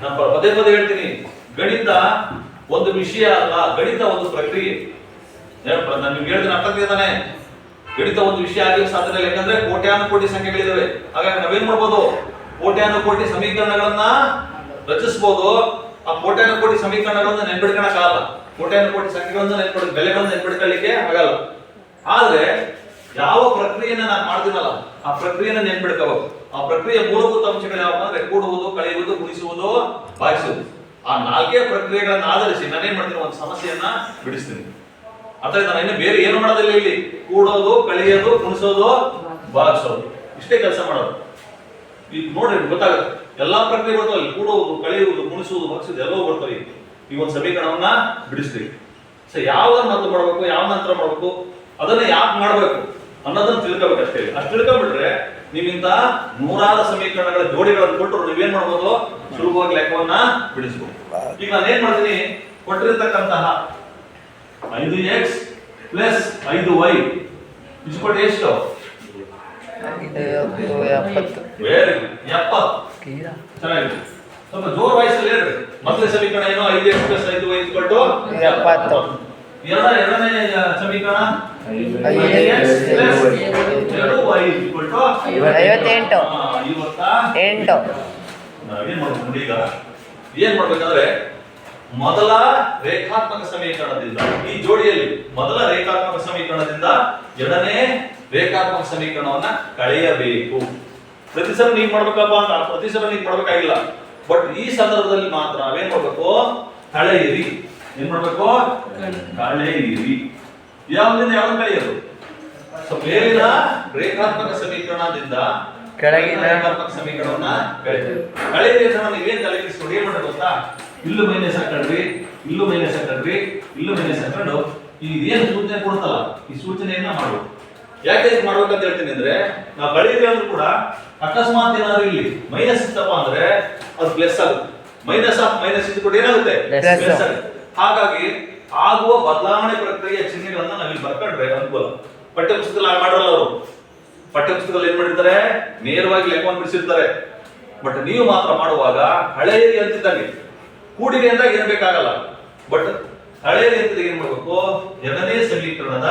ನಾನು ಪದೇ ಪದೇ ಹೇಳ್ತೀನಿ, ಗಣಿತ ಒಂದು ವಿಷಯ ಅಲ್ಲ, ಗಣಿತ ಒಂದು ಪ್ರಕ್ರಿಯೆ. ನಾನು ನಿಮ್ಗೆ ಹೇಳ್ತೀನಿ, ಅರ್ಥ ಆಗ್ತಿದ್ದಾನೆ? ಗಣಿತ ಒಂದು ವಿಷಯ ಆಗಲಿಕ್ಕೆ ಸಾಧ್ಯ ಇಲ್ಲ. ಯಾಕಂದ್ರೆ ಕೋಟ್ಯಾನುಕೋಟಿ ಸಂಖ್ಯೆಗಳಿದಾವೆ. ಹಾಗಾಗಿ ನಾವೇನ್ ಮಾಡ್ಬೋದು? ಕೋಟ್ಯಾನುಕೋಟಿ ಸಮೀಕರಣಗಳನ್ನ ರಚಿಸಬಹುದು. ಆ ಕೋಟ್ಯಾನುಕೋಟಿ ಸಮೀಕರಣಗಳನ್ನ ನೆನ್ಪಿಡ್ಕೊಳಕ್ಕಾಗಲ್ಲ. ಕೋಟ್ಯಾನುಕೋಟಿ ಸಂಖ್ಯೆಗಳನ್ನ ಬೆಲೆಗಳನ್ನ ನೆನ್ಪಿಡ್ಕೊಳ್ಳಿಕ್ಕೆ ಆಗಲ್ಲ. ಆದ್ರೆ ಯಾವ ಪ್ರಕ್ರಿಯೆನ ನಾನು ಮಾಡ್ತೀನಲ್ಲ, ಆ ಪ್ರಕ್ರಿಯೆನ ನೆನ್ಪಿಡ್ಕೋಬೇಕು. ಆ ಪ್ರಕ್ರಿಯೆಯ ಮೂಲಭೂತ ಅಂಶಗಳು ಯಾವಪ್ಪ ಅಂದ್ರೆ ಕೂಡುವುದು, ಕಳೆಯುವುದು, ಗುಣಿಸುವುದು, ಭಾಗಿಸುವುದು. ಆ ನಾಲ್ಕೇ ಪ್ರಕ್ರಿಯೆಗಳನ್ನ ಆಧರಿಸಿ ನಾನೇನ್ ಮಾಡ್ತೀನಿ? ಒಂದು ಸಮಸ್ಯೆಯನ್ನ ಬಿಡಿಸ್ತೀನಿ. ಅಥವಾ ನಾನು ಇನ್ನು ಬೇರೆ ಏನು ಮಾಡೋದಿಲ್ಲ. ಇಲ್ಲಿ ಕೂಡೋದು, ಕಳೆಯೋದು, ಗುಣಿಸೋದು, ಭಾಗಿಸೋದು, ಇಷ್ಟೇ ಕೆಲಸ ಮಾಡೋದು. ಈಗ ನೋಡ್ರಿ ಗೊತ್ತಾಗುತ್ತೆ. ಎಲ್ಲಾ ಪ್ರಕ್ರಿಯೆ ಬರ್ತಾವೆ. ಕೂಡುವುದು, ಕಳೆಯುವುದು, ಗುಣಿಸುವುದು, ಭಾಗಿಸುವುದು ಎಲ್ಲವೂ ಬರ್ತವೆ. ಈ ಒಂದು ಸಮೀಕರಣವನ್ನ ಬಿಡಿಸ್ತೀವಿ. ಸೊ ಯಾವ ಮೊದಲು ಮಾಡಬೇಕು, ಯಾವ ನಂತರ ಮಾಡಬೇಕು, ಅದನ್ನ ಯಾಕೆ ಮಾಡಬೇಕು ಅನ್ನೋದನ್ನ ತಿಳ್ಕೋಬೇಕು ಅಷ್ಟೇ. ಅಷ್ಟು ತಿಳ್ಕೊಂಡ್ಬಿಟ್ರೆ ನೀವಿಂತ ನೂರಾರು ಸಮೀಕರಣಗಳ ಜೋಡಿಗಳನ್ನು ಕೊಟ್ಟರು ನೀವೇನ್ ಮಾಡ್ಬೋದು? ಸುಲಭವಾಗಿ ಲೆಕ್ಕವನ್ನ ಬಿಡಿಸ್ಬೋದು. ಈಗ ನಾನು ಏನ್ ಮಾಡ್ತೀನಿ? ಕೊಟ್ಟಿರ್ತಕ್ಕಂತಹ 5x ಪ್ಲಸ್ 5y ಇಸ್ಕೊಂಡು ಎಷ್ಟು? 70. Very good. 70. ಚೆನ್ನಾಗಿದೆ. ಸ್ವಲ್ಪ ಜೋರ್ ವಾಯ್ಸಲ್ಲಿ ಹೇಳ್ರಿ. ಮೊದಲನೇ ಸಮೀಕರಣ ಏನು? 5x ಪ್ಲಸ್ 5y ಇಸ್ಕೊಂಡು 70. ಎರಡನೇ ಸಮೀಕರಣ 5x ಪ್ಲಸ್ 2y ಇಸ್ಕೊಂಡು 58. ನಾವೇನ್ ಮಾಡ್ಬೇಕು? ಈಗ ಏನ್ ಮಾಡ್ಬೇಕಂದ್ರೆ ಮೊದಲ ರೇಖಾತ್ಮಕ ಸಮೀಕರಣದಿಂದ, ಈ ಜೋಡಿಯಲ್ಲಿ ಮೊದಲ ರೇಖಾತ್ಮಕ ಸಮೀಕರಣದಿಂದ ಎರಡನೇ ರೇಖಾತ್ಮಕ ಸಮೀಕರಣವನ್ನ ಕಳೆಯಬೇಕು. ಪ್ರತಿ ಸಲ ನೀವು ಮಾಡ್ಬೇಕಪ್ಪ ಅಂತ ಪ್ರತಿ ಸಲ ನೀವು ಮಾಡ್ಬೇಕಾಗಿಲ್ಲ. ಬಟ್ ಈ ಸಂದರ್ಭದಲ್ಲಿ ಮಾತ್ರ ನಾವೇನ್ ಮಾಡ್ಬೇಕು? ಕಳೆಯಿರಿ. ಏನ್ ಮಾಡ್ಬೇಕು? ಕಳೆಯಿರಿ. ಯಾವ್ದನ್ನ ಯಾವ್ದು ಕಳೆಯೋದು? ಸೊ ಮೇಲಿನ ರೇಖಾತ್ಮಕ ಸಮೀಕರಣದಿಂದ ಕೆಳಗಿನ ರೇಖಾತ್ಮಕ ಸಮೀಕರಣವನ್ನ ಕಳೆಯಿರಿ ಅಂತ ನೀವೇನ್ ತಲೆಗಿಸ್ಕೊಂಡು ಏನ್ ಮಾಡ್ಬೇಕು ಗೊತ್ತಾ? ಇಲ್ಲೂ ಮೈನಸ್ ಹಾಕೊಂಡ್ರಿ, ಇಲ್ಲೂ ಮೈನಸ್ ಹಾಕೊಂಡ್ರಿ, ಇಲ್ಲೂ ಮೈನಸ್ ಹಾಕೊಂಡು ಇದೇನು ಸೂಚನೆ ಕೊಡ್ತಲ್ಲ ಈ ಸೂಚನೆಯನ್ನ ಮಾಡ್ಬೇಕು. ಯಾಕೆ ಇದು ಮಾಡ್ಬೇಕಂತ ಹೇಳ್ತೀನಿ ಅಂದ್ರೆ, ನಾವು ಕಳೆಯಿರಿ ಅಂದ್ರೂ ಕೂಡ ಅಕಸ್ಮಾತ್ ಏನಾದ್ರು ಇಲ್ಲಿ ಮೈನಸ್ ಇತ್ತಪ್ಪ ಅಂದ್ರೆ ಅದು ಪ್ಲಸ್ ಆಗುತ್ತೆ. ಮೈನಸ್ ಆಫ್ ಮೈನಸ್ ಇದ್ಕೊಂಡು ಏನಾಗುತ್ತೆ? ಪ್ಲಸ್ ಆಗುತ್ತೆ. ಹಾಗಾಗಿ ಆಗುವ ಬದಲಾವಣೆ ಪ್ರಕ್ರಿಯೆಯ ಚಿಹ್ನೆಗಳನ್ನ ನಾವಿಲ್ಲಿ ಬರ್ಕೊಂಡ್ರೆ ಅನುಕೂಲ. ಪಠ್ಯಪುಸ್ತಕದಲ್ಲಿ ಹಾಗೆ ಮಾಡಲ್ಲ ಅವರು. ಪಠ್ಯಪುಸ್ತಕದಲ್ಲಿ ಏನ್ ಮಾಡಿರ್ತಾರೆ? ನೇರವಾಗಿ ಲೆಕ್ಕವನ್ನು ಬಿಡಿಸಿರ್ತಾರೆ. ಬಟ್ ನೀವು ಮಾತ್ರ ಮಾಡುವಾಗ ಹಳೆಯರಿ ಅಂತಿದ್ದಂಗೆ ಕೂಡಿಗೆ ಅಂದಾಗ ಏನ್ ಬೇಕಾಗಲ್ಲ. ಬಟ್ ಹಳೆಯರಿ ಅಂತಿದ್ದಾಗ ಏನ್ ಮಾಡ್ಬೇಕು? ಎರಡನೇ ಸಮೀಕರಣದ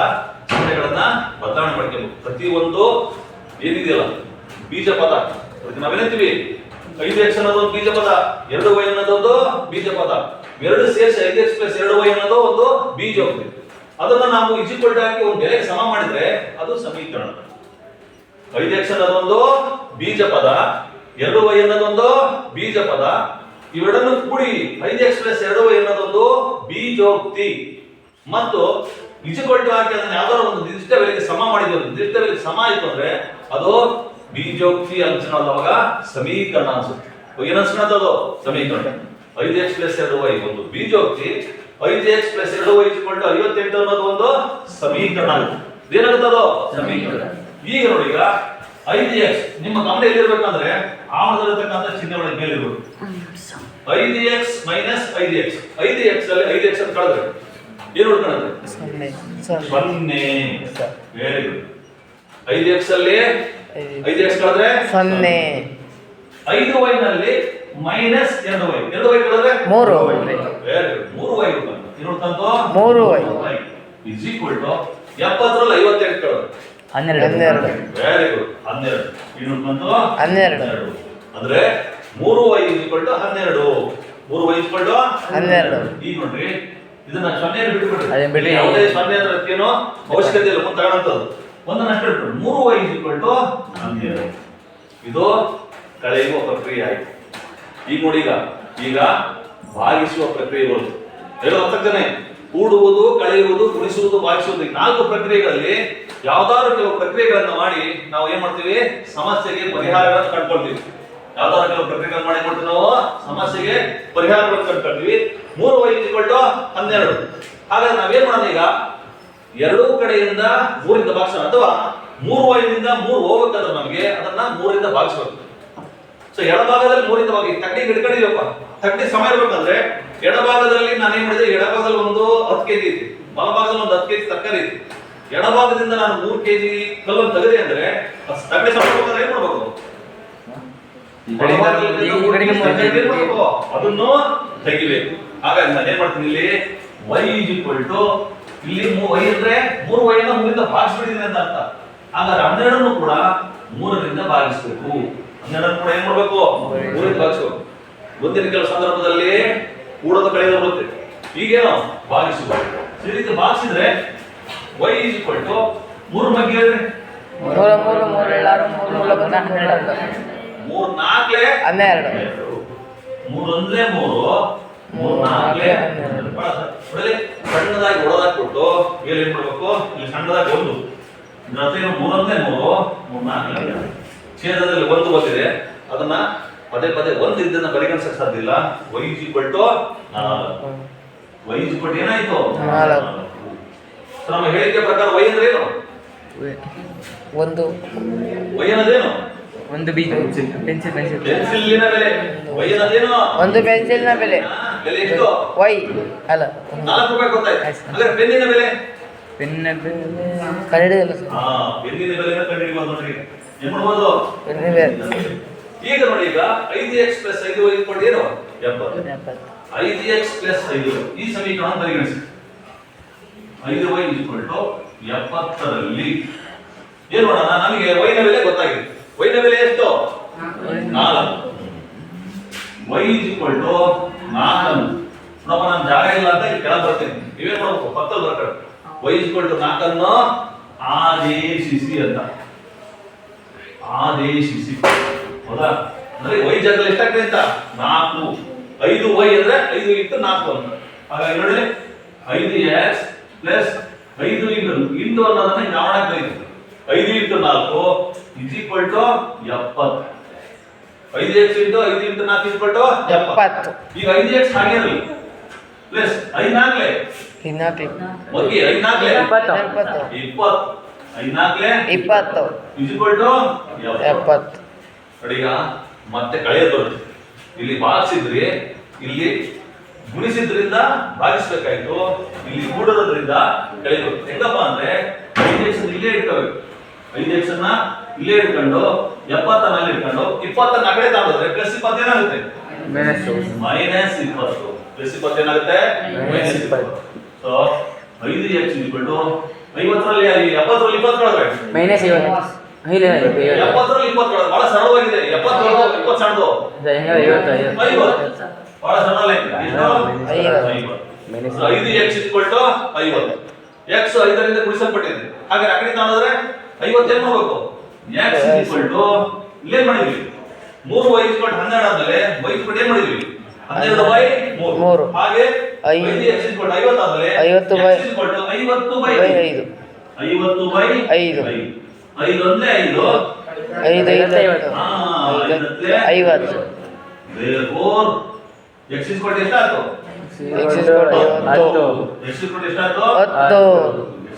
ಚಿಹ್ನೆಗಳನ್ನ ಬದಲಾವಣೆ ಮಾಡ್ಕೋಬೇಕು. ಪ್ರತಿಯೊಂದು ಏನಿದೆಯಲ್ಲ ಬೀಜ ಪದ, ಅದಕ್ಕೆ ನಾವೇನಂತೀವಿ 5x ಅನ್ನೋದು ಬೀಜ ಪದ, 2y ಅನ್ನೋದೊಂದು ಬೀಜ ಪದ, ಎರಡು ಸೇರಿಸಿ 5x + 2y ಅನ್ನೋದು ಒಂದು ಬೀಜ ಹೋಗ್ತದೆ. ಅದನ್ನ ನಾವು ಈಕ್ವಲ್ ಹಾಕಿ ಒಂದು ಬೆಲೆಗೆ ಸಮ ಮಾಡಿದ್ರೆ ಅದು ಸಮೀಕರಣ. 5x ಅನ್ನೋದೊಂದು ಬೀಜ ಪದ, 2y ಅನ್ನೋದೊಂದು ಬೀಜ ಪದ, ಇವೆರಡನ್ನು ಕೂಡಿ 5x + 2y ಅನ್ನೋದೊಂದು ಬೀಜೋಕ್ತಿ. ಮತ್ತು ಈಕ್ವಲ್ ಹಾಕಿ ಅದನ್ನ ಯಾವ್ದಾದ್ರು ಒಂದು ನಿರ್ದಿಷ್ಟ ಬೆಲೆಗೆ ಸಮ ಮಾಡಿದ್ರು, ನಿರ್ದಿಷ್ಟ ಬೆಲೆಗೆ ಸಮ ಆಯ್ತು ಅಂದ್ರೆ ಅದು ಬೀಜೋಕ್ತಿ ಅನ್ಸೋದಾಗ ಸಮೀಕರಣ ಅನ್ಸುತ್ತೆ. ಏನ್ ಅನ್ಸ್ಕೊಳತ್ತದು? ಸಮೀಕರಣ. 5x + 2y ಒಂದು ಬೀಜೋಕ್ತಿ, 5x + 2y = 58 ಅನ್ನೋದು ಒಂದು ಸಮೀಕರಣ. ಏನಾಗುತ್ತದೋ? ಸಮೀಕರಣ. ಈಗ ನೋಡಿ, ಈಗ 5x ನಿಮ್ಮ ಗಮನ ಎಲ್ಲಿರ್ಬೇಕಂದ್ರೆ ಆಮದಲ್ಲಿರ್ತಕ್ಕಂಥ ಚಿಹ್ನೆ ಒಳಗೆ ಮೇಲೆ ಇರಬೇಕು. 5x - 5x, 5x ಅಲ್ಲಿ 5x ಅಂತ ಕಳೆದ್ರೆ ಏನು ಉಳ್ಕೊಳ್ಳುತ್ತೆ? 0. Very good. 5x ಅಲ್ಲಿ 5x ಕಳೆದ್ರೆ 0. 5y ನಲ್ಲಿ -2y, 2y ಕಳೆದ್ರೆ 3y. Very good. 3y ಉಳ್ಕೊಂತು. ಏನು ಉಳ್ಕೊಂತು? 3y is equal to 70 ರಲ್ಲಿ 58 ಕಳೆದ್ರೆ 12. Very good. 12. ಏನು ಉಳ್ಕೊಂತು? 12. ಅಂದ್ರೆ 3y = 12. 3y = 12. ಈಗ ನೋಡ್ರಿ, ಇದನ್ನ 0 ಬಿಟ್ಬಿಡ್ರಿ. ಅದನ್ನ ಬಿಡಿ. ಯಾವುದೇ 0 ಅಂದ್ರೆ ಏನೋ ಅವಶ್ಯಕತೆ ಇಲ್ಲ, ಮುಂದೆ ತಗೊಳ್ಳೋದು. ಒಂದನ್ನ ಅಷ್ಟೇ ಬಿಟ್ಬಿಡ್ರಿ. 3y = 12. ಇದು ಕಳೆಯುವ ಪ್ರಕ್ರಿಯೆ ಆಯ್ತು. ಈಗ ನೋಡಿ, ಈಗ ಭಾಗಿಸುವ ಪ್ರಕ್ರಿಯೆ ಬರುತ್ತೆ. ಹೇಳೋ ಅರ್ಥಕ್ಕನೆ ಕೂಡುವುದು, ಕಳೆಯುವುದು, ಗುಣಿಸುವುದು, ಭಾಗಿಸುವುದು, ಈ 4 ಪ್ರಕ್ರಿಯೆಗಳಲ್ಲಿ ಯಾವ್ದಾದ್ರು ಕೆಲವು ಪ್ರಕ್ರಿಯೆಗಳನ್ನ ಮಾಡಿ ನಾವು ಏನ್ ಮಾಡ್ತೀವಿ? ಸಮಸ್ಯೆಗೆ ಪರಿಹಾರಗಳನ್ನು ಕಂಡುಕೊಳ್ತೀವಿ. ಯಾವ್ದಾದ್ರು ಕೆಲವು ಪ್ರಕ್ರಿಯೆಗಳನ್ನು ಮಾಡಿ ಮಾಡ್ತೀವಿ ನಾವು ಸಮಸ್ಯೆಗೆ ಪರಿಹಾರಗಳನ್ನು ಕಂಡುಕೊಳ್ತೀವಿ. 3y = 12. ಹಾಗಾದ್ರೆ ನಾವೇನ್ ಮಾಡೋಣ? ಈಗ ಎರಡೂ ಕಡೆಯಿಂದ 3ರಿಂದ ಭಾಗಿಸೋಣ, ಅಥವಾ 3y ನಿಂದ 3 ಹೋಗ್ಬೇಕಾದ್ರೆ ನಮಗೆ ಅದನ್ನ 3ರಿಂದ ಭಾಗಿಸಬೇಕು. ಸೊ ಎಡಭಾಗದಲ್ಲಿ 3ರಿಂದ ಭಾಗಿ ತಗ್ಡಿ ಹಿಡ್ಕೊಂಡಿದೀವಪ್ಪ. ತಗ್ಡಿ ಸಮ ಇರ್ಬೇಕಂದ್ರೆ ಎಡಭಾಗದಲ್ಲಿ ನಾನು ಏನ್ ಮಾಡಿದೆ? ಎಡಭಾಗದಲ್ಲಿ ಒಂದು 10 kg ಐತಿ, ಬಲಭಾಗದಲ್ಲಿ ಒಂದು 10 kg ತರಕಾರಿ ಐತಿ. ಎಡಭಾಗದಿಂದ ನಾನು 3 kg ಕಲ್ಲನ್ನು ತೆಗೆದೆ ಅಂದ್ರೆ ತಗ್ಡಿ ಸಮ ಇರ್ಬೇಕಂದ್ರೆ ಏನ್ ಮಾಡ್ಬೇಕು? ಅದನ್ನು ತೆಗಿಬೇಕು. ಹಾಗಾಗಿ ನಾನು ಏನ್ ಮಾಡ್ತೀನಿ? ಇಲ್ಲಿ y = ಇಲ್ಲಿ y ಅಂದ್ರೆ 3y ಅನ್ನು 3ರಿಂದ ಭಾಗಿಸ್ಬಿಟ್ಟಿದ್ದೀನಿ ಅಂತ ಅರ್ಥ. ಹಾಗಾದ್ರೆ 12 ಕೂಡ 3ರಿಂದ ಭಾಗಿಸಬೇಕು. 12 ಕೂಡ ಏನ್ ಮಾಡ್ಬೇಕು? 3ರಿಂದ ಭಾಗಿಸಬೇಕು. ಮುಂದಿನ ಕೆಲವು ಸಂದರ್ಭದಲ್ಲಿ ಕೂಡೋದು ಕಳೆಯೋದು ಬರುತ್ತೆ. ಈಗೇನು? ಭಾಗಿಸಬೇಕು. ಈ ರೀತಿ ಭಾಗಿಸಿದ್ರೆ y = 3 ಬಗ್ಗೆ ಹೇಳ್ರಿ. 3 3 3 7 6 3 9 12. 3 4 12. 3 1 3 3 4 ಸಣ್ಣದಾಗಿ ಹೊಡೆದಾಕ್ಬಿಟ್ಟು ಇಲ್ಲಿ ಏನ್ ಮಾಡ್ಬೇಕು? ಇಲ್ಲಿ ಸಣ್ಣದಾಗಿ 1 ಜೊತೆಗೆ 3 1 3 3 4 ಛೇದದಲ್ಲಿ 1 ಬಂದಿದೆ. ಅದನ್ನ ಪದೇ ಪದೇ 1 ಇದನ್ನ ಪರಿಗಣಿಸಕ್ಕೆ ಸಾಧ್ಯ ಇಲ್ಲ. y = 4. y = ಏನಾಯ್ತು? 4. ನಮ್ಮ ಹೇಳಿಕೆ ಪ್ರಕಾರ y ಅಂದ್ರೆ ಏನು? ಒಂದು y ಅನ್ನೋದೇನು? ಒಂದು ಬೀಜ ಪೆನ್ಸಿಲ್ ಪೆನ್ಸಿಲಿನ ಬೆಲೆ. y ಅನ್ನೋದೇನು? ಒಂದು ಪೆನ್ಸಿಲ್ನ ಬೆಲೆ ಬೆಲೆ ಎಷ್ಟು? y ಅಲ್ಲ 4 ರೂಪಾಯಿ ಗೊತ್ತಾಯ್ತು. ಹಾಗಾದ್ರೆ ಪೆನ್ನಿನ ಬೆಲೆ? ಪೆನ್ನ ಕನ್ನಡದಲ್ಲ ಸರ್. ಪೆನ್ನಿನ ಬೆಲೆನ ಕಂಡುಹಿಡಿಬಹುದು ನೋಡ್ರಿ. ಏನ್ ಮಾಡ್ಬೋದು? ಪೆನ್ನಿನ ಬೆಲೆ. ಈಗ ನೋಡಿ, ಈಗ 5x + 5y = ಏನು? 70. 5x + 5y ಈ ಸಮೀಕರಣ ಪರಿಗಣಿಸಿ. 5y = 70 ರಲ್ಲಿ ಏನು ಮಾಡೋಣ? ನಮಗೆ y ನ ಬೆಲೆ ಗೊತ್ತಾಗಿದೆ. y ನ ಬೆಲೆ ಎಷ್ಟು? 4. y = 4. ನೋಡಪ್ಪ, ನಾನು ಜಾಗ ಇಲ್ಲ ಅಂತ ಇಲ್ಲಿ ಕೆಳಗೆ ಬರ್ತೀನಿ. ನೀವೇನ್ ಮಾಡ್ಬೇಕು? ಪಕ್ಕದಲ್ಲಿ ಬರ್ತಾರೆ. y = 4 ಅನ್ನು ಆದೇಶಿಸಿ ಅಂತ. ಆದೇಶಿಸಿ. ಹೌದಾ? ಅಂದ್ರೆ y ಜಾಗದಲ್ಲಿ ಎಷ್ಟಾಗ್ತದೆ ಅಂತ? 4. 5y ಅಂದ್ರೆ 5 × 4 ಅಂತ. ಹಾಗಾಗಿ ನೋಡಿ, 5x + 5 × ಅನ್ನೋದನ್ನ ನಾವು ಮಾಡಾಕ್ಬೇಕು. 5 into 4 is equal to 70. 5x into 5 into 4 equal to 70. ಈಗ 5x ಹಾಗೆ ಇರಲಿ ಪ್ಲಸ್ 5 ನಾಲ್ಕಲೆ 5 ನಾಲ್ಕಲೆ 20 5 ನಾಲ್ಕಲೆ 20 ಇಸ್ ಈಕ್ವಲ್ ಟು 70. ನೋಡಿ ಈಗ ಮತ್ತೆ ಕಳೆಯೋದು ಬರುತ್ತೆ. ಇಲ್ಲಿ ಭಾಗಿಸಿದ್ರಿ, ಇಲ್ಲಿ ಗುಣಿಸಿದ್ರಿಂದ ಭಾಗಿಸ್ಬೇಕಾಯ್ತು, ಇಲ್ಲಿ ಕೂಡೋದ್ರಿಂದ ಕಳೆಯಬೇಕು. ಹೆಂಗಪ್ಪ ಅಂದ್ರೆ 5x ಇಲ್ಲೇ ಇಟ್ಕೋಬೇಕು. 5x ಇಲ್ಲೇ ಇಟ್ಕೊಂಡು 70 ನಲ್ಲಿ ಇಟ್ಕೊಂಡು 20 ಆ ಕಡೆ ತಗೊಂಡ್ರೆ ಪ್ಲಸ್ 20 ಏನಾಗುತ್ತೆ? ಮೈನಸ್ 20. ಪ್ಲಸ್ 20 ಏನಾಗುತ್ತೆ? ಮೈನಸ್ 20. ಸೊ 5x 50ರಲ್ಲಿ 70ರಲ್ಲಿ 20 ಕಳೆದ್ರೆ ಮೈನಸ್ 50. 70ರಲ್ಲಿ 20 ಕಳೆದ್ರೆ ಬಹಳ ಸರಳವಾಗಿದೆ. 70 20 ಸಣ್ಣದು 50 ಬಹಳ ಸರಳ ಲೆಕ್ಕ. ಎಷ್ಟು? 50. 5x 50. x 5ರಿಂದ ಗುಣಿಸಲ್ಪಟ್ಟಿದೆ. ಹಾಗೆ ಆ ಕಡೆ ತಗೊಂಡ್ರೆ 50 ಏನ್ ಮಾಡಬೇಕು? x ಇಲ್ಲೇನ್ ಮಾಡಿದ್ವಿ? 3y 12 ಆದ್ಮೇಲೆ y ಏನ್ ಮಾಡಿದ್ವಿ? 12 3. ಹಾಗೆ 5x 50 ಆದ್ಮೇಲೆ 50 by 5. 50 by 5. 5 ಒಂದೇ 5. 5 therefore x ಎಷ್ಟಾಯ್ತು? x ಎಷ್ಟಾಯ್ತು? 10. x ಎಷ್ಟಾಯ್ತು? 10.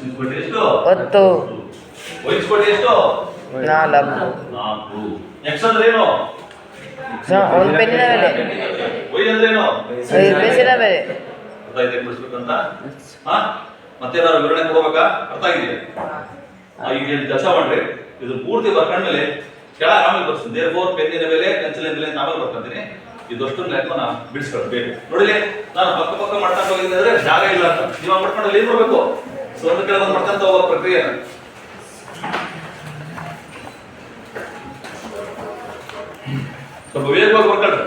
x ಎಷ್ಟು? 10. y ಎಷ್ಟು? 4. x ಅಂದ್ರೆ ಏನು? ಒಂದು ಪೆನ್ನಿನ ಬೆಲೆ. y ಅಂದ್ರೆ ಏನು? ಪೆನ್ಸಿಲಿನ ಬೆಲೆ. ಗೊತ್ತಾಯ್ತು ಹೆಂಗ್ ಬಿಡಿಸ್ಬೇಕಂತ? ಮತ್ತೆ ಏನಾದ್ರು ವಿವರಣೆ ಕೊಡ್ಬೇಕಾ? ಅರ್ಥ ಆಗಿದೆಯಾ? ಈಗ ಕೆಲಸ ಮಾಡ್ರಿ, ಇದು ಪೂರ್ತಿ ಬರ್ಕೊಂಡ್ಮೇಲೆ ಕೆಳಗೆ ಆಮೇಲೆ ಬರ್ತೀನಿ. ದೇರ್ಫೋರ್ ಪೆನ್ನಿನ ಬೆಲೆ, ಪೆನ್ಸಿಲಿನ ಬೆಲೆ ಅಂತ ಆಮೇಲೆ ಬರ್ಕೊಂತೀನಿ. ಇದಷ್ಟು ಲೆಕ್ಕನ ಬಿಡಿಸ್ಕೊಳ್ಬೇಕು. ನೋಡಿಲಿ, ನಾನು ಪಕ್ಕ ಮಾಡ್ತಾ ಹೋಗಿದ್ದೆ ಅಂದ್ರೆ ಜಾಗ ಇಲ್ಲ ಅಂತ ನೀವು ಮಾಡ್ಕೊಂಡಲ್ಲಿ ಏನ್ ಮಾಡ್ಬೇಕು? ಸೊ ಒಂದು ಕೆಳಗೆ ಒಂದು ಮಾಡ್ಕೊಂತ ಹೋಗೋ ಪ್ರಕ್ರಿಯೆ. ಸ್ವಲ್ಪ ವೇಗವಾಗಿ ಬರ್ಕೊಳ್ರಿ.